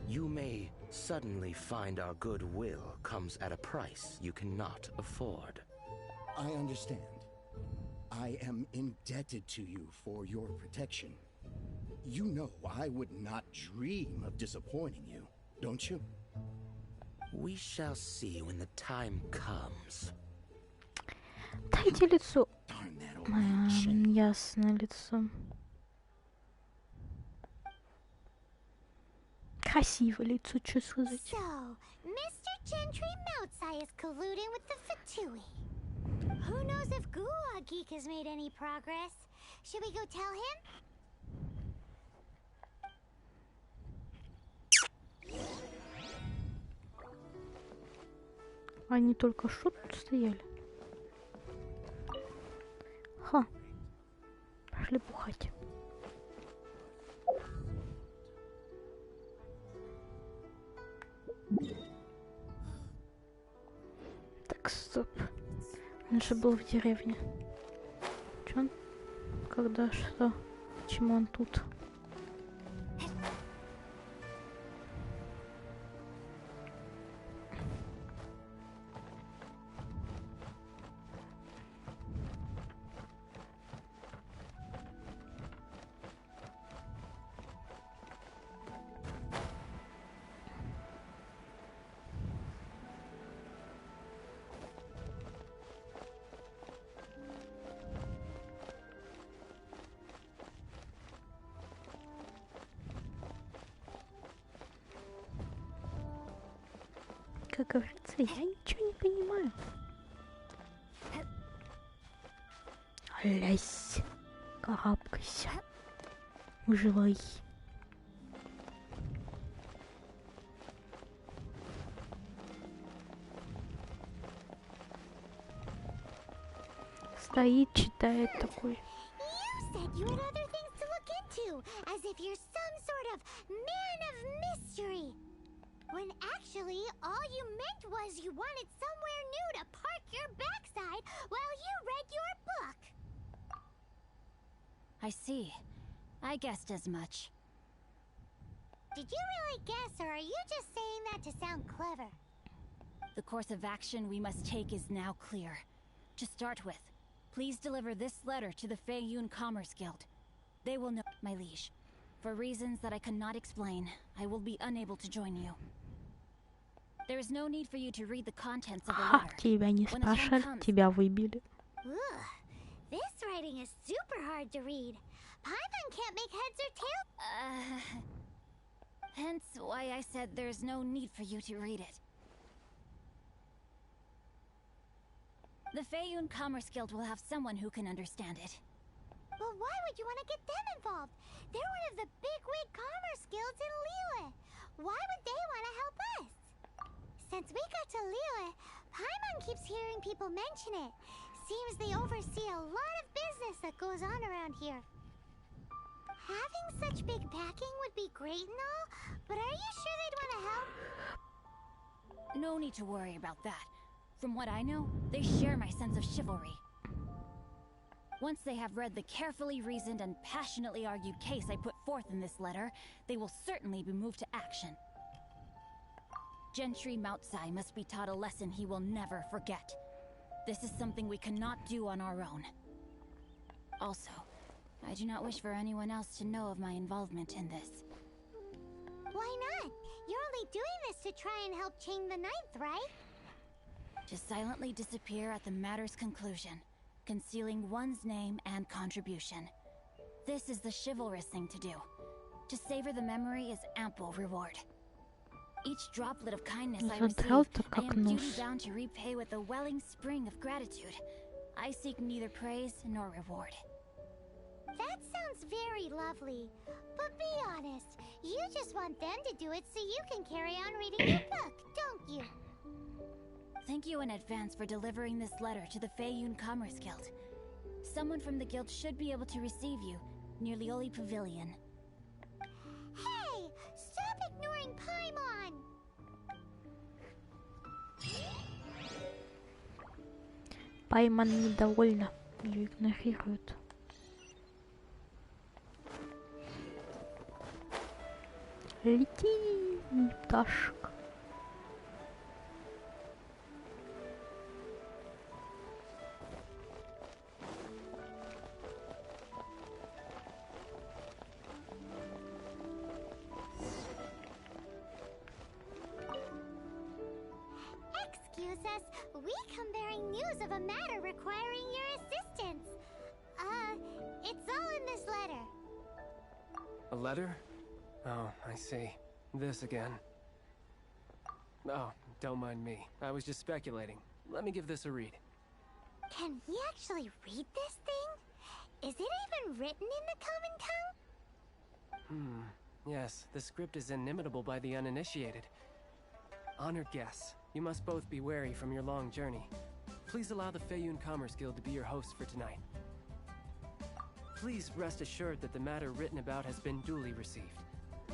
You may suddenly find our goodwill comes at a price you cannot afford. I understand. I am indebted to you for your protection. You know I would not dream of disappointing you, don't you? We shall see when the time comes. Дайте лицо. Darn that old man Shen. Ясно, лицо. Красивое лицо, что сказать. So, Mr. Gentry Moutsai is colluding with the Fatui. Who knows if Gua Geek has made any progress? Should we go tell him? Они только что тут стояли. Ха. Пошли бухать. Так, стоп. Он же был в деревне. Чё он? Когда, что? Почему он тут? Как говорится, я ничего не понимаю. Лезь, карабкайся, выживай. Стоит, читает такой. You said you had other things to look into, as if you're some sort of man of mystery. When actually, all you meant was you wanted somewhere new to park your backside while you read your book. I see. I guessed as much. Did you really guess, or are you just saying that to sound clever? The course of action we must take is now clear. To start with, please deliver this letter to the Feiyun Commerce Guild. They will know, my liege. For reasons that I cannot explain, I will be unable to join you. There is no need for you to read the contents of the Ха, letter. тебя не When the time спрашивали, comes, тебя выбили. Ugh, this writing is super hard to read. Paimon can't make heads or tails. hence why I said there's no need for you to read it. The Feiyun Commerce Guild will have someone who can understand it. But why would you want to get them involved? They're one of the bigwig commerce guilds in Liyue. Why would they want to help us? Since we got to Liyue, Paimon keeps hearing people mention it. Seems they oversee a lot of business that goes on around here. Having such big backing would be great and all, but are you sure they'd want to help? No need to worry about that. From what I know, they share my sense of chivalry. Once they have read the carefully reasoned and passionately argued case I put forth in this letter, they will certainly be moved to action. Gentry Moutsai must be taught a lesson he will never forget. This is something we cannot do on our own. Also, I do not wish for anyone else to know of my involvement in this. Why not? You're only doing this to try and help Chang the Ninth, right? To silently disappear at the matter's conclusion, concealing one's name and contribution. This is the chivalrous thing to do. To savor the memory is ample reward. Each droplet of kindness I receive, I am duty-bound to repay with a welling spring of gratitude. I seek neither praise nor reward. That sounds very lovely. But be honest, you just want them to do it so you can carry on reading your book, don't you? Thank you in advance for delivering this letter to the Feiyun Commerce Guild. Someone from the guild should be able to receive you near Lioli Pavilion. Hey! Stop ignoring Paimon! Пайман недовольна, ее игнорируют. Лети, пташка. process, we come bearing news of a matter requiring your assistance. It's all in this letter. A letter? Oh, I see. This again. Oh, don't mind me. I was just speculating. Let me give this a read. Can we actually read this thing? Is it even written in the common tongue? Yes, the script is inimitable by the uninitiated. Honored guests, you must both be wary from your long journey. Please allow the Feiyun Commerce Guild to be your host for tonight. Please rest assured that the matter written about has been duly received.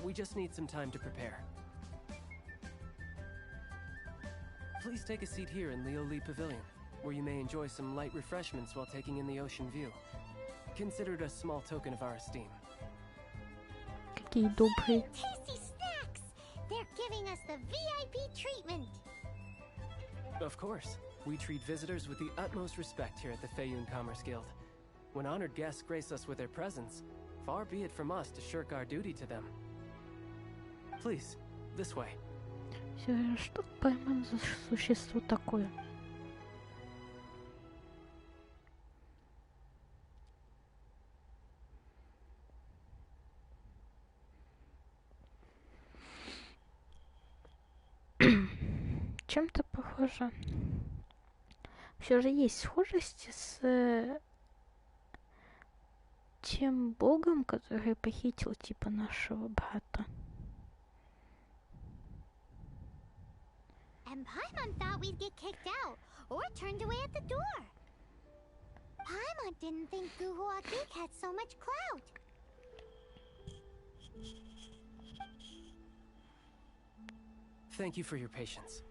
We just need some time to prepare. Please take a seat here in Leo Li Pavilion, where you may enjoy some light refreshments while taking in the ocean view. Considered a small token of our esteem. Какие добрые. Tasty snacks! They're giving us the VIP treatment. Of course, we treat visitors with the utmost respect here at the Feiyun Commerce Guild. When honored guests grace us with their presence, far be it from us to shirk our duty to them. Please, this way. Всё, что пойман за существо такое? Чем-то похоже. Все же есть схожести с тем богом, который похитил типа нашего брата. And Paimon thought we'd get kicked out or turned away at the door. Paimon didn't think Guhua Geek had so much clout. Thank you for your patience.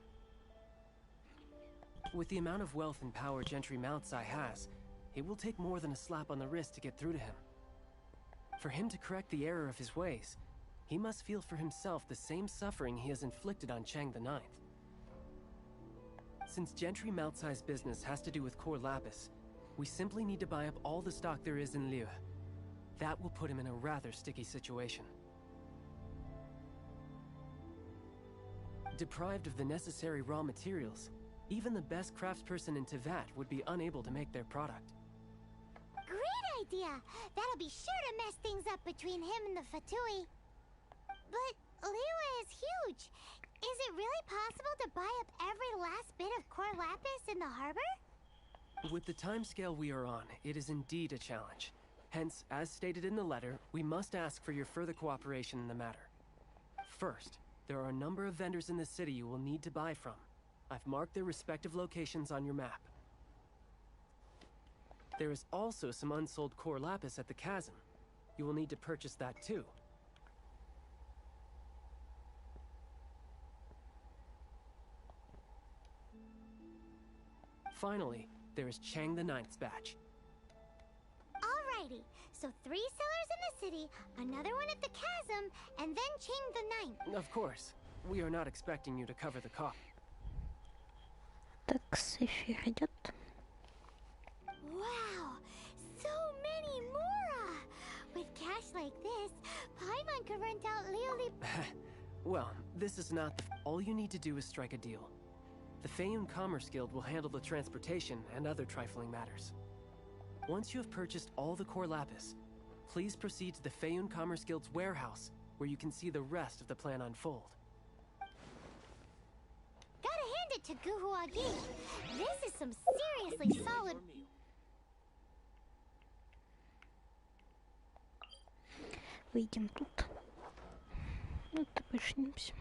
With the amount of wealth and power Gentry Moutsai has, it will take more than a slap on the wrist to get through to him. For him to correct the error of his ways, he must feel for himself the same suffering he has inflicted on Chang the Ninth. Since Gentry Moutsai's business has to do with core lapis, we simply need to buy up all the stock there is in Liu. That will put him in a rather sticky situation. Deprived of the necessary raw materials, even the best craftsperson in Tevat would be unable to make their product. Great idea! That'll be sure to mess things up between him and the Fatui. But Liyue is huge. Is it really possible to buy up every last bit of core lapis in the harbor? With the timescale we are on, it is indeed a challenge. Hence, as stated in the letter, we must ask for your further cooperation in the matter. First, there are a number of vendors in the city you will need to buy from. I've marked their respective locations on your map. There is also some unsold core lapis at the chasm. You will need to purchase that too. Finally, there is Chang the Ninth's batch. Alrighty, so 3 sellers in the city, another one at the chasm, and then Chang the Ninth. Of course, we are not expecting you to cover the cost. Так, эфир идет. Wow, so many Mora! With cash like this, Paimon could rent out Lioli. Well, this is not the... All you need to do is strike a deal. The Feiyun Commerce Guild will handle the transportation and other trifling matters. Once you have purchased all the core lapis, please proceed to the Feiyun Commerce Guild's warehouse, where you can see the rest of the plan unfold. Gotta hand it to Guhua Geek. This is some seriously solid... Выйдем тут. Ну, допишемся.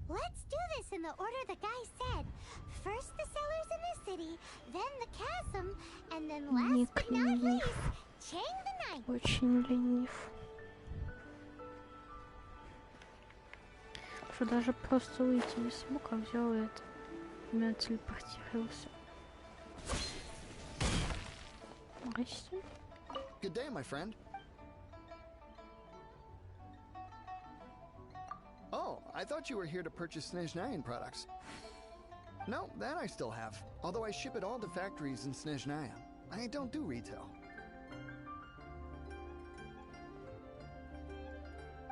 Let's do this in the order the guy said. First the cellars in the city, then the chasm, and then last but not least, Chang the Ninth. Очень ленив. Что даже просто выйти не смог, а взял это. Меня телепортировался. Здрасте. Good day, my friend. Oh, I thought you were here to purchase Snezhnayan products. No, that I still have. Although I ship it all to factories in Snezhnaya. I don't do retail.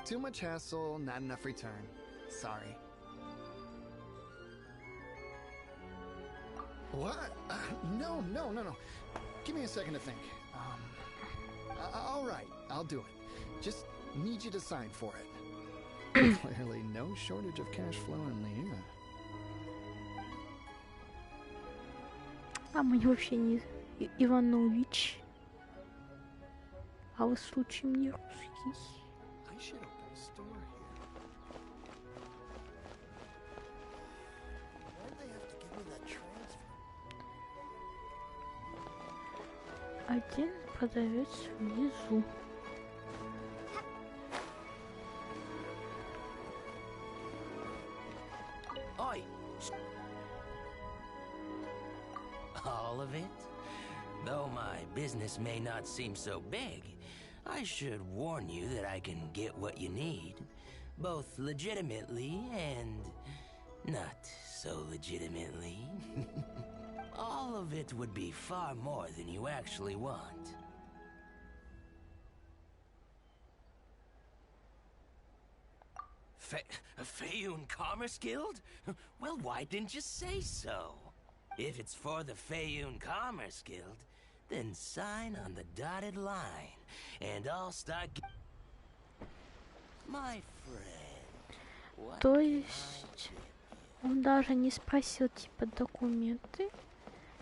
Too much hassle, not enough return. Sorry. What? No. Give me a second to think. All right, I'll do it. Just need you to sign for it. Clearly no shortage of cash flow in Liyue. А мы вообще не Иванович. А вы случаем не русский? I should open a store here. Why'd they have to give me that transfer? Один продавец внизу. Oi! All of it? Though my business may not seem so big, I should warn you that I can get what you need, both legitimately and not so legitimately. All of it would be far more than you actually want. Feiyun Commerce Guild? Well, why didn't you say so? If it's for the Feiyun Commerce Guild, then sign on the dotted line, and I'll start. My friend. What То есть он даже не спросил типа документы,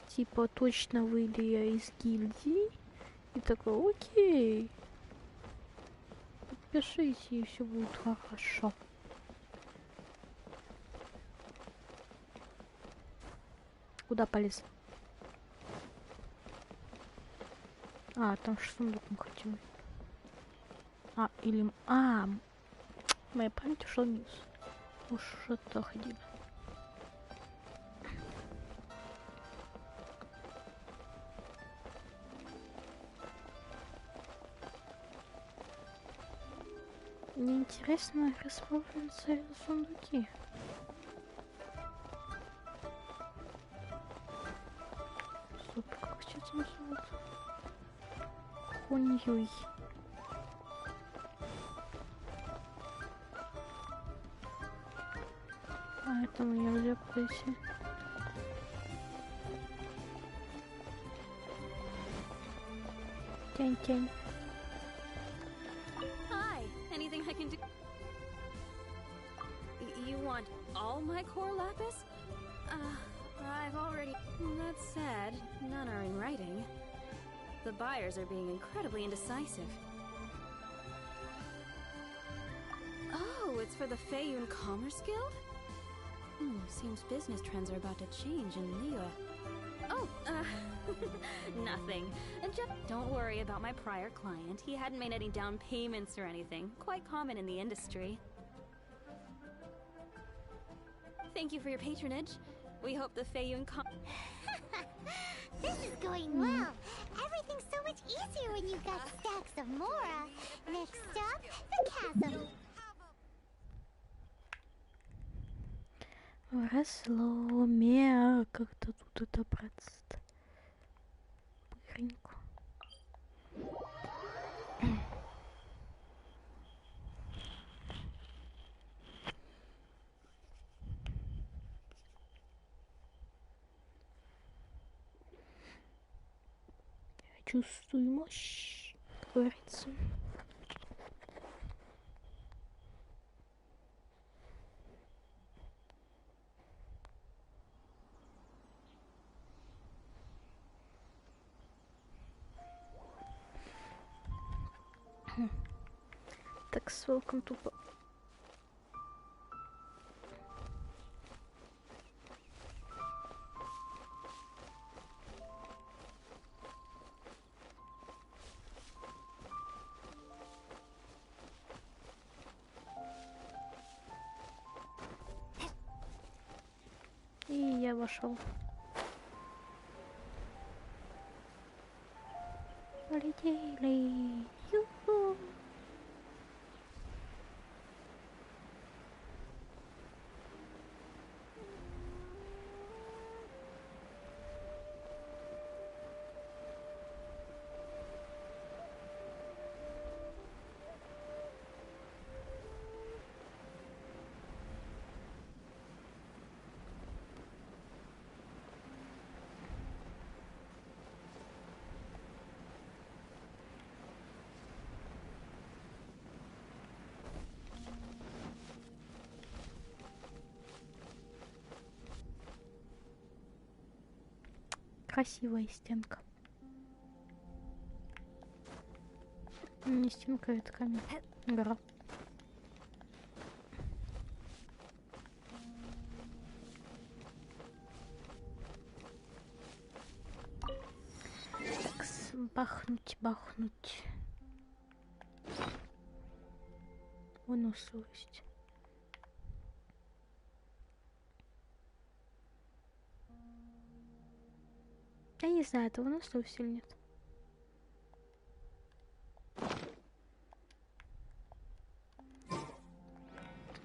типа точно вы ли я из гильдии, и такой окей, подпишите и все будет хорошо. Куда полез? А, там сундук он хотел. А, или... А, моя память ушла вниз. Уж что-то ходили. Мне интересно, расположенцы сундуки. Стоп, как что там зовут? Хуньюй. А этому нельзя подойти. Тянь-тянь. Hi, anything I can do? You want all my core lapis? I've already... That said, none are in writing. The buyers are being incredibly indecisive. Oh, it's for the Feiyun Commerce Guild? Seems business trends are about to change in Liyue. Oh, nothing. Just don't worry about my prior client. He hadn't made any down payments or anything. Quite common in the industry. Thank you for your patronage. We hope the Feiyun This is going well. Everything's so much easier when you've got stacks of Mora. Next stop, the chasm. В разломе как-то тут добраться-то. Быстренько. Я чувствую мощь, как говорится. Так, с волком тупо. я вошел. Полетели. Ю-ху. Красивая стенка. Не стенка, это камень. Гора. Бахнуть, бахнуть. Выносливость. Я не знаю, это выносливость или нет.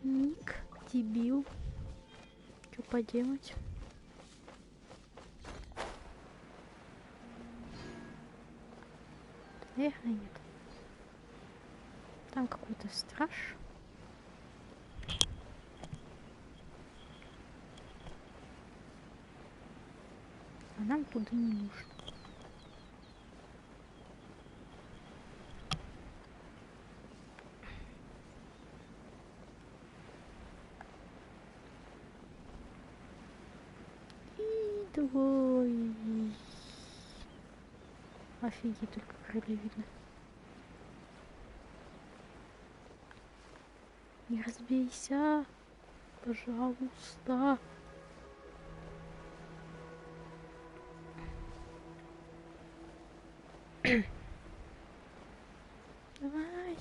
Ник, дебил. Что поделать? Наверное, нет. Там какой-то страж. А нам туда не нужно. И давай. Офигеть, только крылья видно. Не разбейся, пожалуйста. Давай.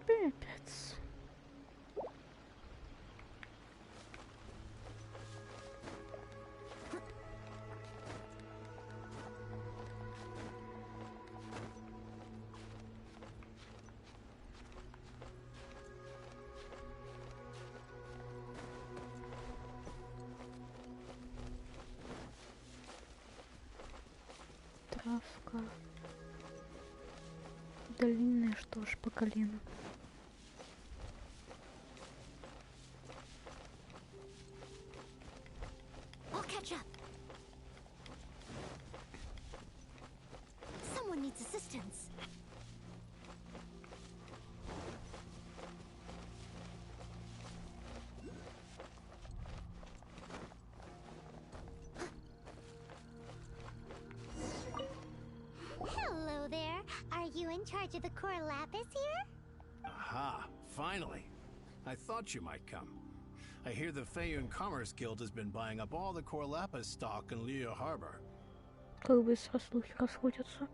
Пипец. Травка. Длинная, что ж, по колено. I'll catch up. Someone needs assistance. Hello there. Are you in charge of the core lapis here? Aha, finally. I thought you might come. I hear the Feyun Commerce Guild has been buying up all the core lapis stock in Leo Harbor. Как быстро слухи расходятся.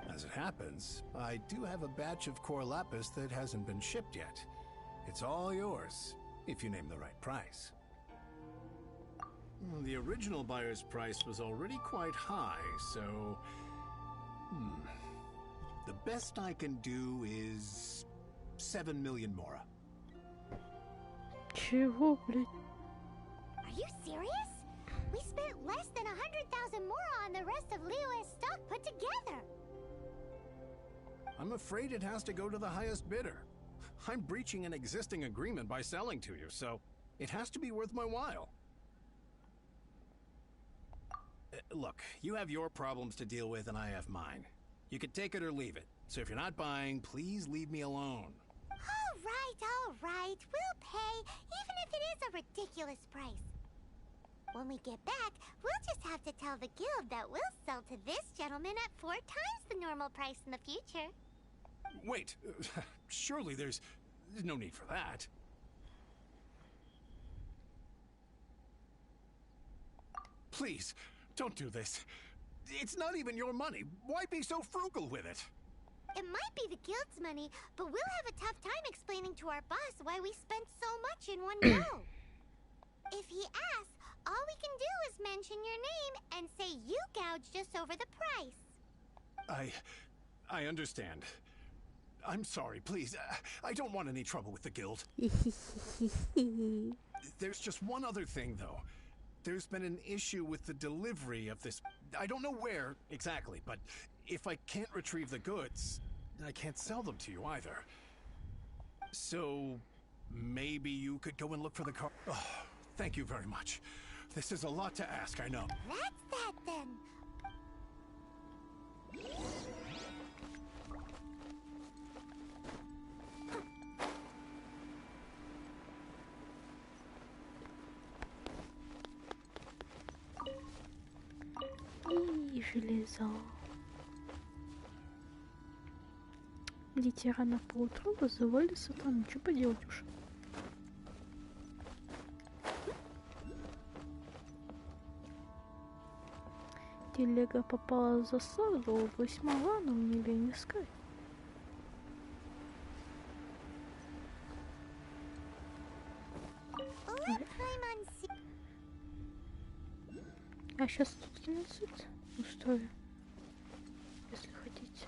As it happens, I do have a batch of core lapis that hasn't been shipped yet. It's all yours, if you name the right price. The original buyer's price was already quite high, so... The best I can do is... 7 million mora. Чего, блядь? Are you serious? We spent less than 100,000 more on the rest of Leo's stock put together. I'm afraid it has to go to the highest bidder. I'm breaching an existing agreement by selling to you, so it has to be worth my while. Look, you have your problems to deal with and I have mine. You can take it or leave it. So if you're not buying, please leave me alone. All right. We'll pay, even if it is a ridiculous price. When we get back, we'll just have to tell the guild that we'll sell to this gentleman at 4 times the normal price in the future. Wait, surely there's no need for that. Please, don't do this. It's not even your money. Why be so frugal with it? It might be the guild's money, but we'll have a tough time explaining to our boss why we spent so much in one go. If he asks, all we can do is mention your name and say you gouged us over the price. I understand. I'm sorry, please. I don't want any trouble with the guild. There's just one other thing, though. There's been an issue with the delivery of this. I don't know where exactly, but if I can't retrieve the goods, I can't sell them to you either. So maybe you could go and look for the car. Oh, thank you very much. This is a lot to ask, I know. That's that then. И железо. Детей рано поутру вызывали сатану. Что поделать уж? Телега попала в засаду, 8 лану мне лень искать. А сейчас тут киноцид устрою, если хотите.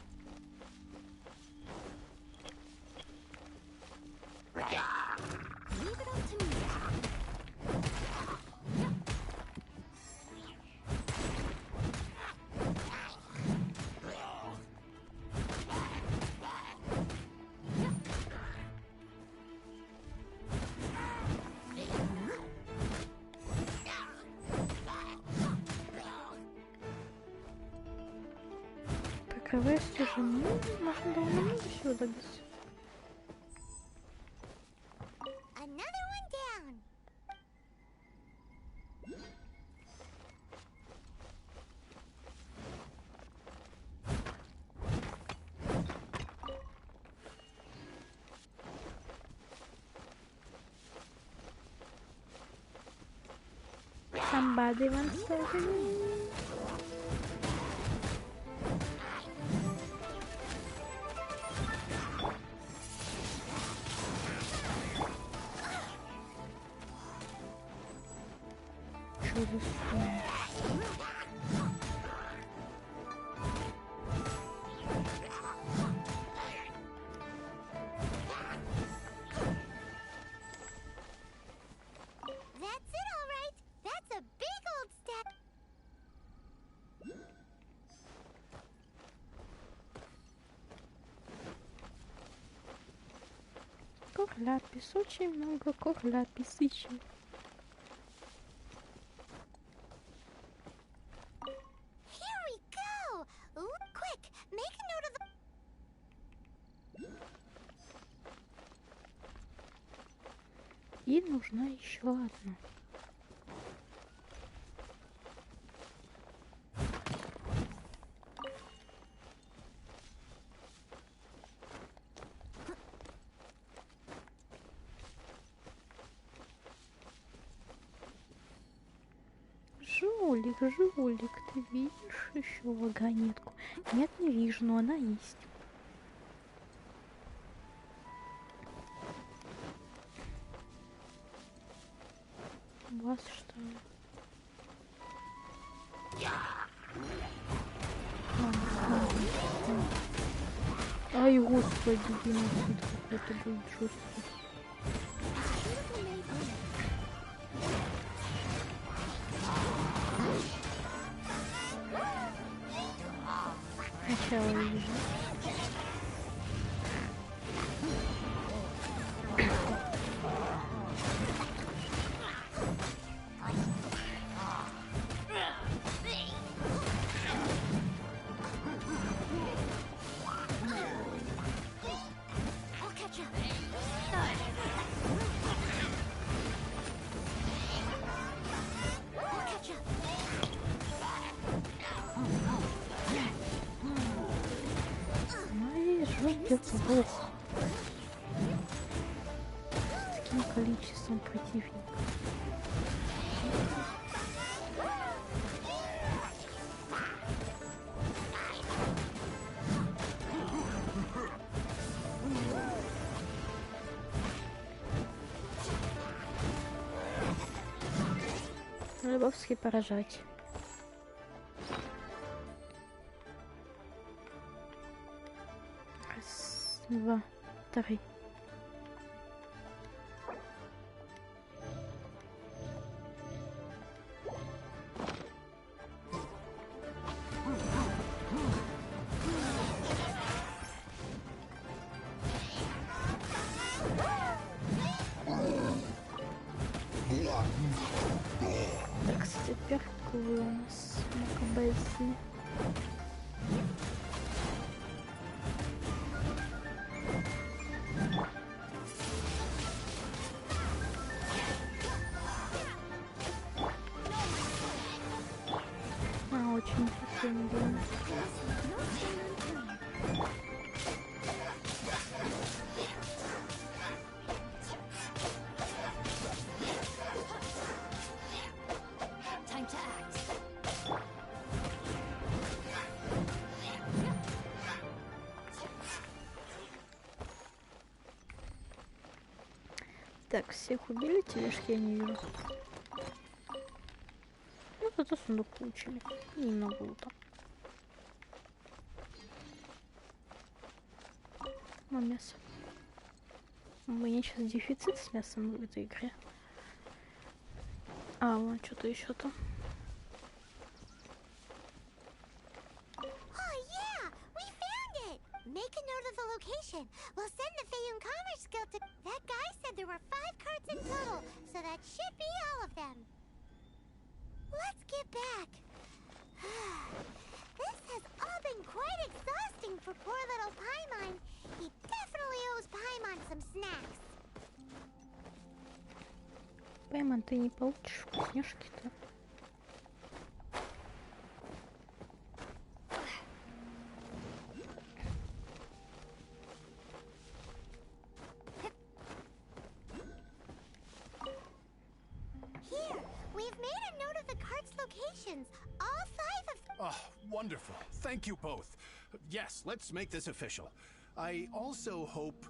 Прикрывая стяжение, можно довольно много всего добиться. Another one down. Somebody wants to That's it, all right. That's a big old step. Корляпис, очень много корляпис ищем. Here we go. Ooh, quick, make a note of the... И нужна еще одна. Жулик, ты видишь еще вагонетку? Нет, не вижу, но она есть. У вас что ли? Ай, господи, геноцид какой-то будет жесткий. Сначала вижу. Плохо. С таким количеством противников. Львовский поражать. Раз, два, три. Так, теперь какой у нас макабезный. Очень эффективно. Time to act. Так, всех убили, тележки я не вижу. Ну, зато сундук получили. И немного лута. Ну, мясо. У меня сейчас дефицит с мясом в этой игре. А, вон что-то еще там. Oh yeah, we found it. Make a note of the location. We'll send the Fayun Commerce Guild to. That guy said there were 5 carts in total, so that should be all of them. Let's get back. This has all been quite exhausting for poor little Paimon. He definitely owes Paimon some snacks. Пайман, ты не получишь вкусняшки-то. Here, we've made a note of the cart's locations. All 5 of. Oh, wonderful. Thank you both. Yes, let's make this official. I also hope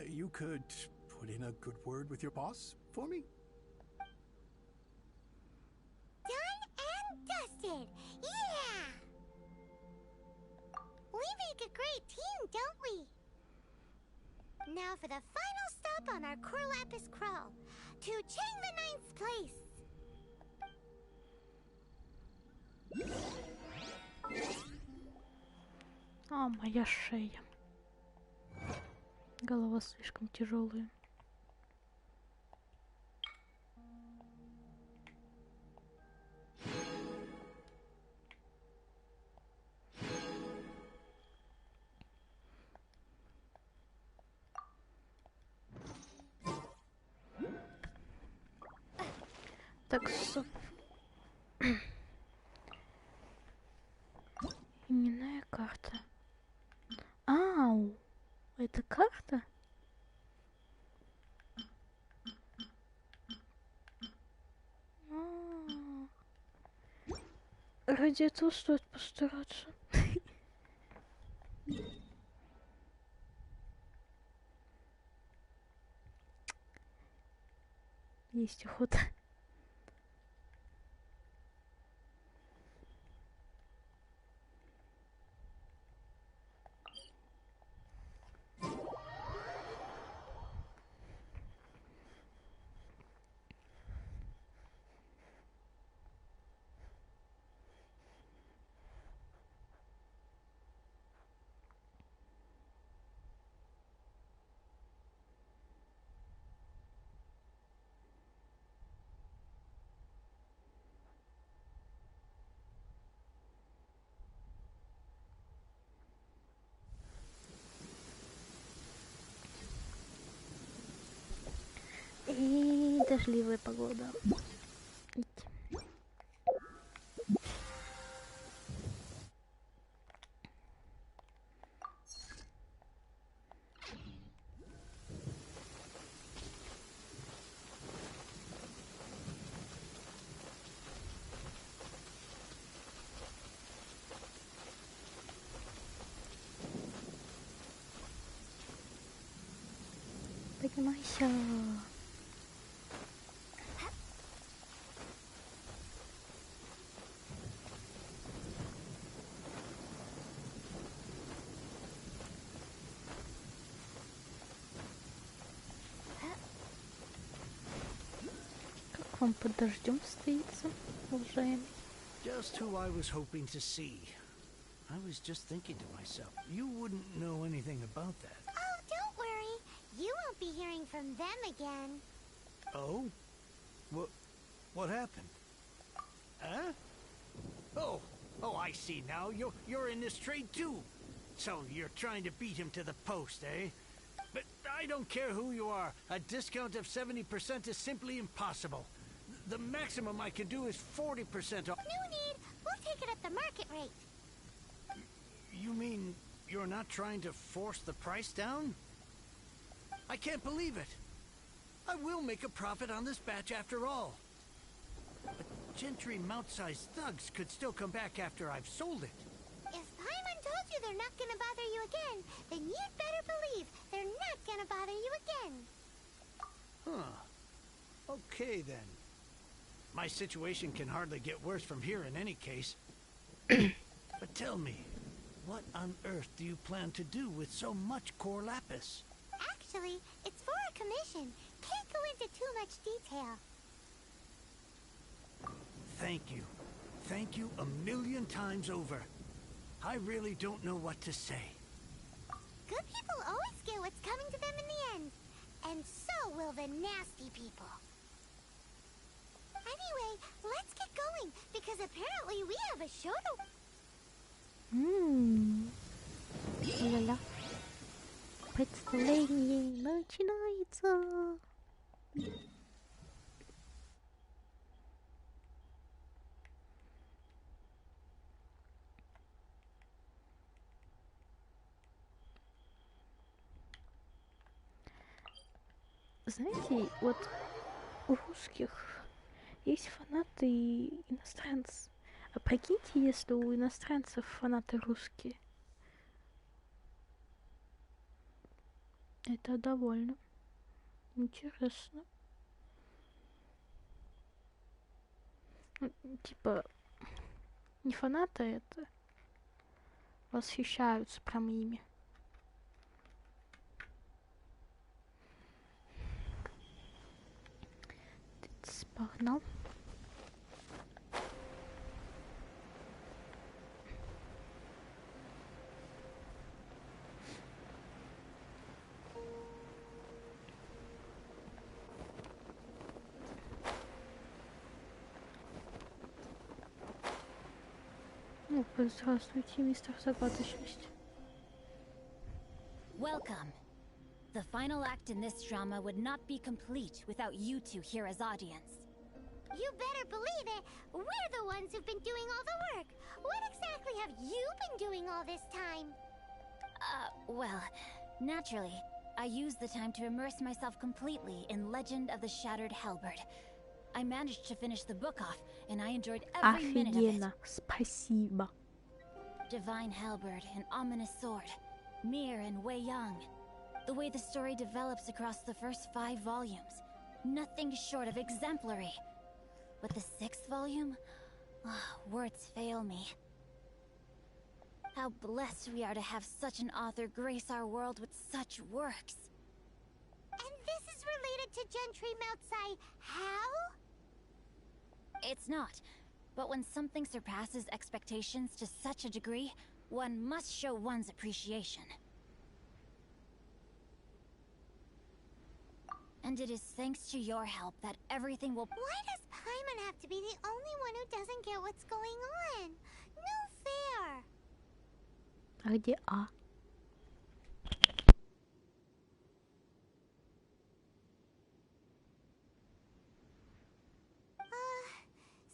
you could put in a good word with your boss for me. Done and dusted. Yeah! We make a great team, don't we? Now for the final stop on our Corlapis crawl. To Chang the Ninth's place. А, моя шея. Голова слишком тяжелая. Так, стоп. Именная карта. Ау! Это карта? Ради этого стоит постараться. Есть охота. И дождливая погода. Идти. Поднимайся. Он под дождем стоится, уважаемый. Just who I was hoping to see. I was just thinking to myself, you wouldn't know anything about that. Oh, don't worry. You won't be hearing from them again. Oh? What happened? Huh? Oh, I see now. You're in this trade too. So you're trying to beat him to the post, eh? But I don't care who you are. A discount of 70% is simply impossible. The maximum I can do is 40% off. No need. We'll take it at the market rate. You mean you're not trying to force the price down? I can't believe it. I will make a profit on this batch after all. But Gentry mount-sized thugs could still come back after I've sold it. If Paimon told you they're not gonna bother you again, then you'd better believe they're not gonna bother you again. Huh. Okay then. My situation can hardly get worse from here in any case. But tell me, what on earth do you plan to do with so much core lapis? Actually, it's for a commission. Can't go into too much detail. Thank you. Thank you a million times over. I really don't know what to say. Good people always get what's coming to them in the end. And so will the nasty people. Anyway, let's get going, because apparently we have a show to... Ля-ля. Представление начинается. Знаете, вот у русских есть фанаты и иностранцы. А прикиньте, если у иностранцев фанаты русские. Это довольно интересно. Ну, типа, не фанаты это. Восхищаются прям ими. Погнал. Ну, здравствуйте, мистер Загадочность. Welcome. The final act in this drama would not be complete without you two here as audience. You better believe it. We're the ones who've been doing all the work. What exactly have you been doing all this time? Well, naturally, I used the time to immerse myself completely in Legend of the Shattered Halberd. I managed to finish the book off, and I enjoyed every minute of it. Офигенно, спасибо. Divine Halberd, an ominous sword. Mir and Wei Yang. The way the story develops across the first 5 volumes. Nothing short of exemplary. But the 6th volume? Words fail me. How blessed we are to have such an author grace our world with such works. And this is related to Gentry Moutsai. How? It's not. But when something surpasses expectations to such a degree, one must show one's appreciation. And it is thanks to your help that everything will— Why does Paimon have to be the only one who doesn't get what's going on? No fair. А где А?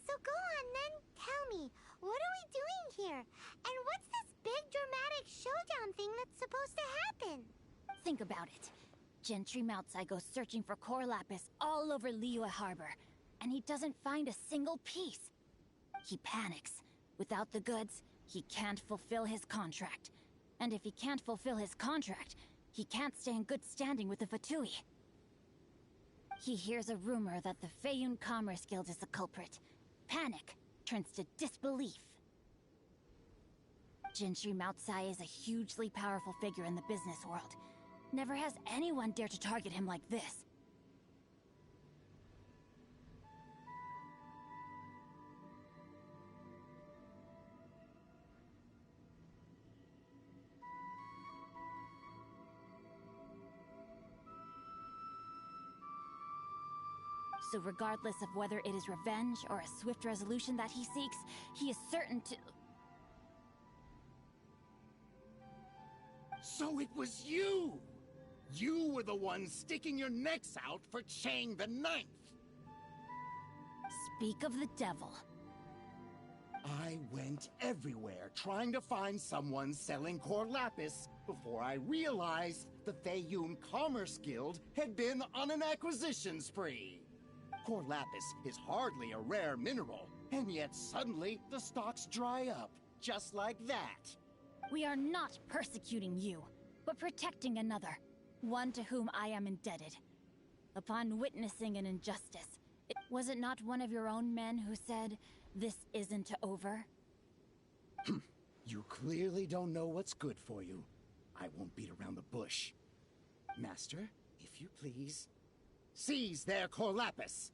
So go on then, tell me, what are we doing here? And what's this big dramatic showdown thing that's supposed to happen? Think about it. Gentry Moutsai goes searching for core lapis all over Liyue Harbor, and he doesn't find a single piece. He panics. Without the goods, he can't fulfill his contract. And if he can't fulfill his contract, he can't stay in good standing with the Fatui. He hears a rumor that the Feiyun Commerce Guild is the culprit. Panic turns to disbelief. Gentry Moutsai is a hugely powerful figure in the business world. Never has anyone dared to target him like this. So regardless of whether it is revenge or a swift resolution that he seeks, he is certain to... So it was you! You were the one sticking your necks out for Chang the Ninth! Speak of the devil. I went everywhere trying to find someone selling core lapis before I realized the Feiyun Commerce Guild had been on an acquisition spree. Core lapis is hardly a rare mineral, and yet suddenly the stocks dry up, just like that. We are not persecuting you, but protecting another, one to whom I am indebted. Upon witnessing an injustice, was it not one of your own men who said, "This isn't over"? You clearly don't know what's good for you. I won't beat around the bush. Master, if you please, seize their core lapis.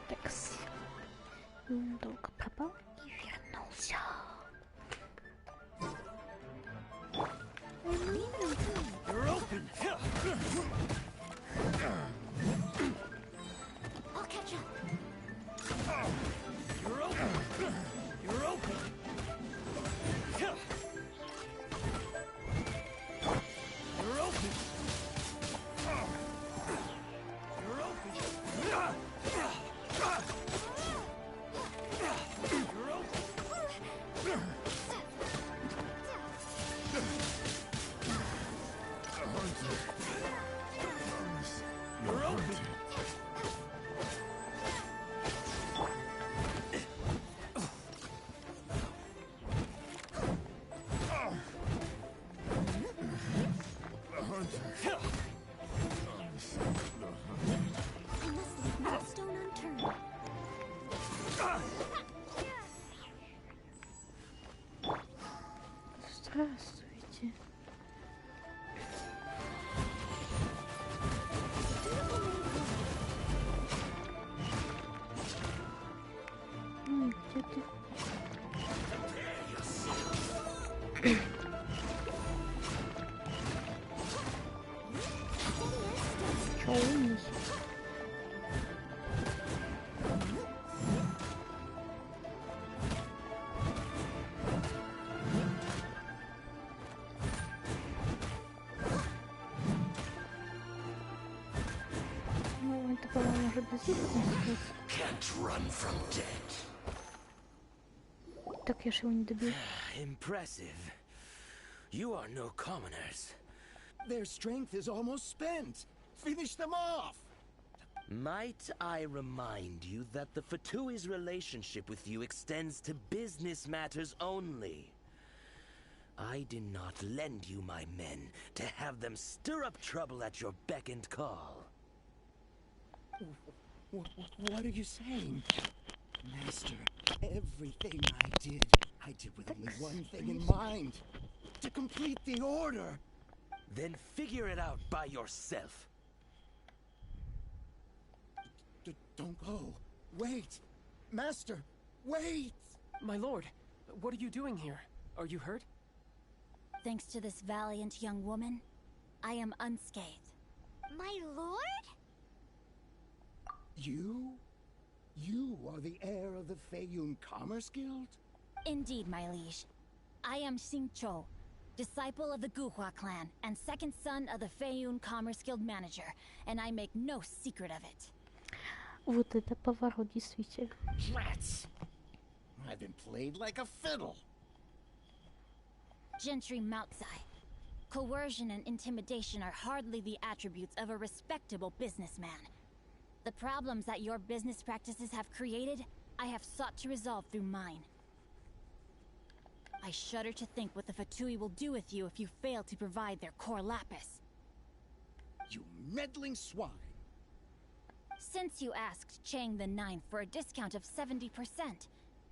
Такс. Долго пропал и вернулся. You're open. I'll catch up. You're open. You're open. You're open. You're open. You're open. I must leave no stone unturned. Здравствуйте. Где ты? Чё умный? Ну, это, по-моему, уже безопасно. Can't run from dead. Так я ж его не добил. Impressive. You are no commoners. Their strength is almost spent. Finish them off! Might I remind you that the Fatui's relationship with you extends to business matters only? I did not lend you my men to have them stir up trouble at your beck and call. What are you saying? Master, everything I did with only one thing in mind. To complete the order. Then figure it out by yourself. Don't go. Wait. Master, wait! My lord, what are you doing here? Are you hurt? Thanks to this valiant young woman, I am unscathed. My lord? You? You are the heir of the Feiyun Commerce Guild? Indeed, my liege. I am Xingqiu, disciple of the Guhua clan and second son of the Feiyun Commerce Guild manager, and I make no secret of it. Вот это поворот, действительно. Rats! I've been played like a fiddle. Gentry Moutsai. Coercion and intimidation are hardly the attributes of a respectable businessman. The problems that your business practices have created, I have sought to resolve through mine. I shudder to think what the Fatui will do with you if you fail to provide their core lapis. You meddling swine! Since you asked Chang the Ninth for a discount of 70%,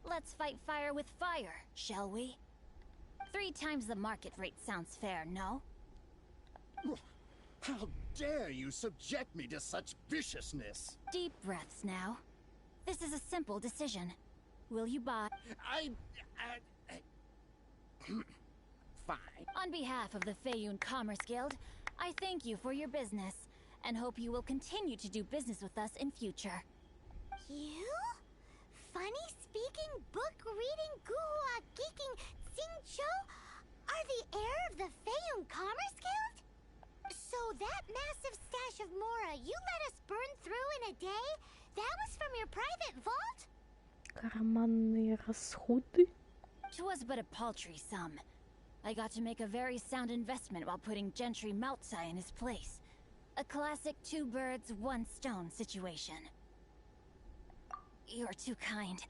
let's fight fire with fire, shall we? 3 times the market rate sounds fair, no? How dare you subject me to such viciousness? Deep breaths now. This is a simple decision. Will you buy? Fine. On behalf of the Feiyun Commerce Guild, I thank you for your business, and hope you will continue to do business with us in future. You? Funny-speaking, book-reading, guhua geeking Xingqiu are the heir of the Feiyun Commerce Guild? So that massive stash of Mora you let us burn through in a day, that was from your private vault? Карманные расходы? 'Twas but a paltry sum. I got to make a very sound investment while putting Gentry Moutsai in his place. A classic 2 birds, 1 stone situation. You're too kind.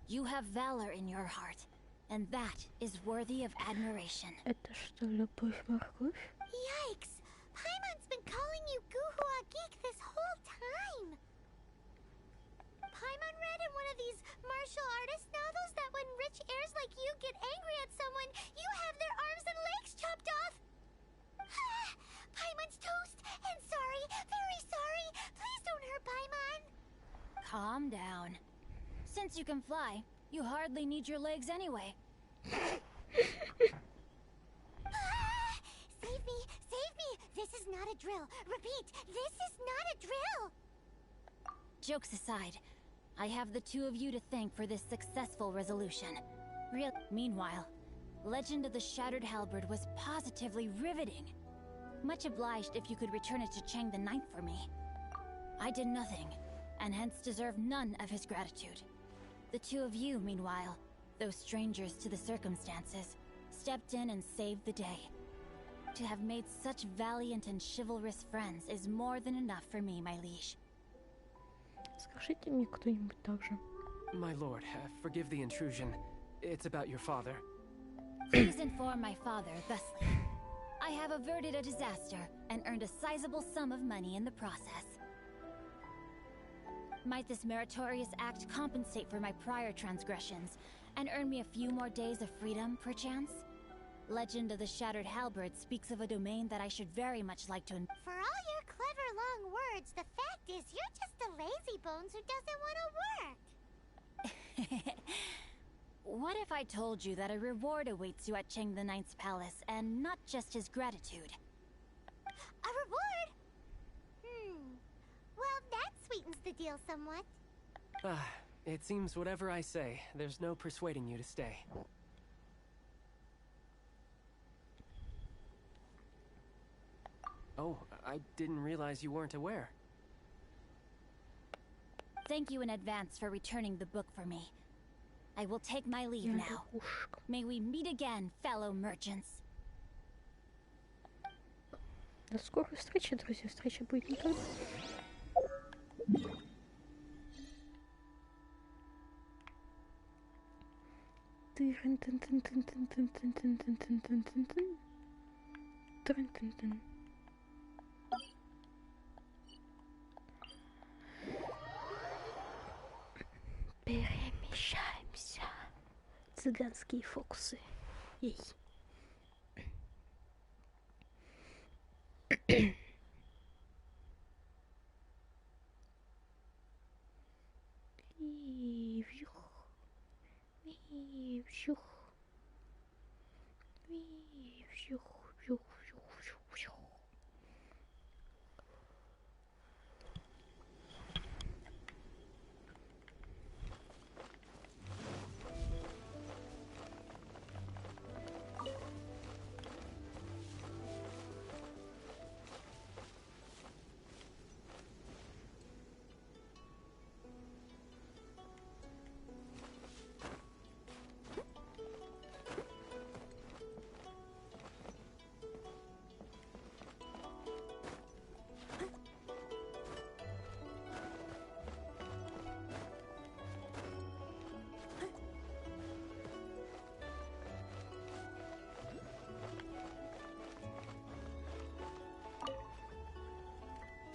You have valor in your heart, and that is worthy of admiration. Это что, любовь-морковь? Yikes! Paimon's been calling you Guhua Geek this whole time! Paimon read in one of these martial artist novels that when rich heirs like you get angry at someone, you have their arms and legs chopped off! Paimon's toast, and sorry, very sorry! Please don't hurt Paimon! Calm down. Since you can fly, you hardly need your legs anyway. Save me! Save me! This is not a drill! Repeat, this is not a drill! Jokes aside, I have the 2 of you to thank for this successful resolution. Meanwhile, Legend of the Shattered Halberd was positively riveting. Much obliged if you could return it to Chang the Ninth for me. I did nothing, and hence deserve none of his gratitude. The 2 of you, meanwhile, though strangers to the circumstances, stepped in and saved the day. To have made such valiant and chivalrous friends is more than enough for me, my liege. Скажите мне кто-нибудь так же. My lord, forgive the intrusion. It's about your father. Please inform my father thusly. I have averted a disaster and earned a sizable sum of money in the process. Might this meritorious act compensate for my prior transgressions and earn me a few more days of freedom, perchance? Legend of the Shattered Halberd speaks of a domain that I should very much like to... For all your clever long words, the fact is you're just a lazy bones who doesn't want to work. What if I told you that a reward awaits you at Chang the Ninth's palace, and not just his gratitude? A reward? Well, that sweetens the deal somewhat. It seems whatever I say, there's no persuading you to stay. Oh, I didn't realize you weren't aware. Thank you in advance for returning the book for me. I will take my leave now. May we meet again, fellow merchants. До скорой встречи, друзья. Встреча будет никогда. цыганские фокусы. Ей. И вжух. И вжух. И вжух, вжух, вжух, вжух, вжух.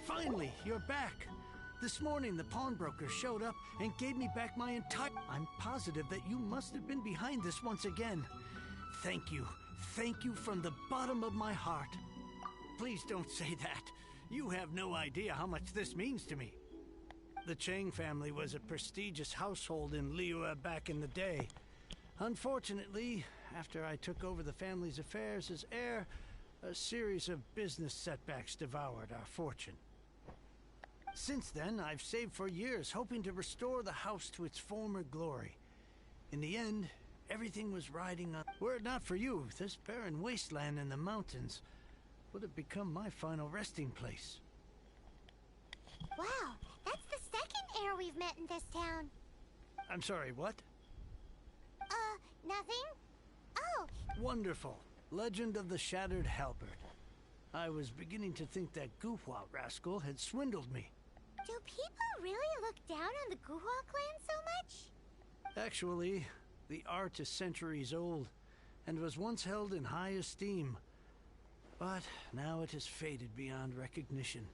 Finally, you're back. This morning, the pawnbroker showed up and gave me back my entire... I'm positive that you must have been behind this once again. Thank you. Thank you from the bottom of my heart. Please don't say that. You have no idea how much this means to me. The Chang family was a prestigious household in Liyue back in the day. Unfortunately, after I took over the family's affairs as heir, a series of business setbacks devoured our fortune. Since then, I've saved for years, hoping to restore the house to its former glory. In the end, everything was riding on... Were it not for you, this barren wasteland in the mountains would have become my final resting place. Wow, that's the second heir we've met in this town. I'm sorry, what? Nothing? Oh! Wonderful. Legend of the Shattered Halberd. I was beginning to think that Guhua rascal had swindled me. Do people really look down on the Guhua clan so much? Actually, the art is centuries old, and was once held in high esteem. But now it has faded beyond recognition.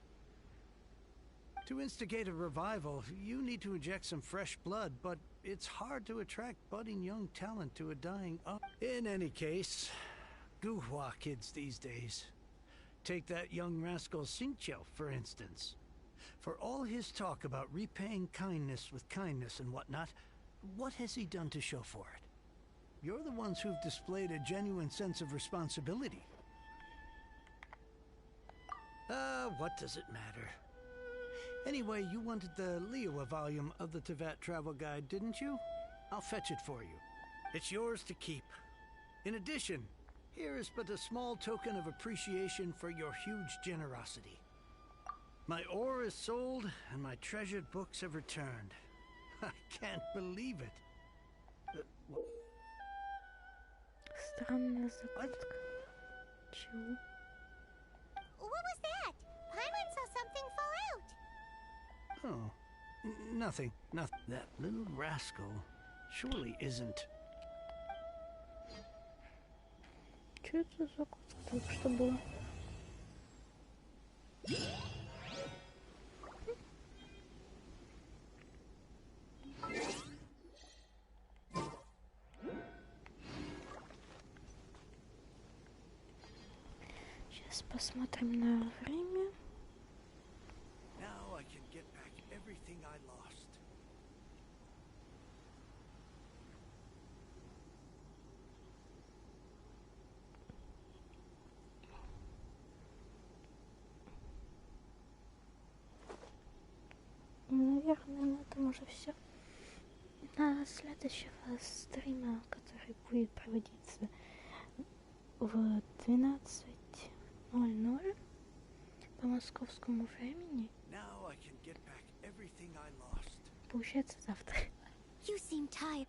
To instigate a revival, you need to inject some fresh blood, but it's hard to attract budding young talent to a dying up. In any case, Guhua kids these days. Take that young rascal Xingqiu, for instance. For all his talk about repaying kindness with kindness and whatnot, what has he done to show for it? You're the ones who've displayed a genuine sense of responsibility. What does it matter? Anyway, you wanted the Liyue volume of the Teyvat travel guide, didn't you? I'll fetch it for you. It's yours to keep. In addition, here is but a small token of appreciation for your huge generosity. My ore is sold, and my treasured books have returned. I can't believe it. Странная закрутка. Чего? What was that? Paimon saw something fall out. Oh, nothing. That little rascal surely isn't. Что это за закрутка только что было? Сейчас посмотрим на время. Now I can get back everything I lost. Наверное, на этом уже все. До следующего стрима, который будет проводиться в 12:00 по московскому времени. Now I can get back everything I lost. Получается завтра. You seem tired.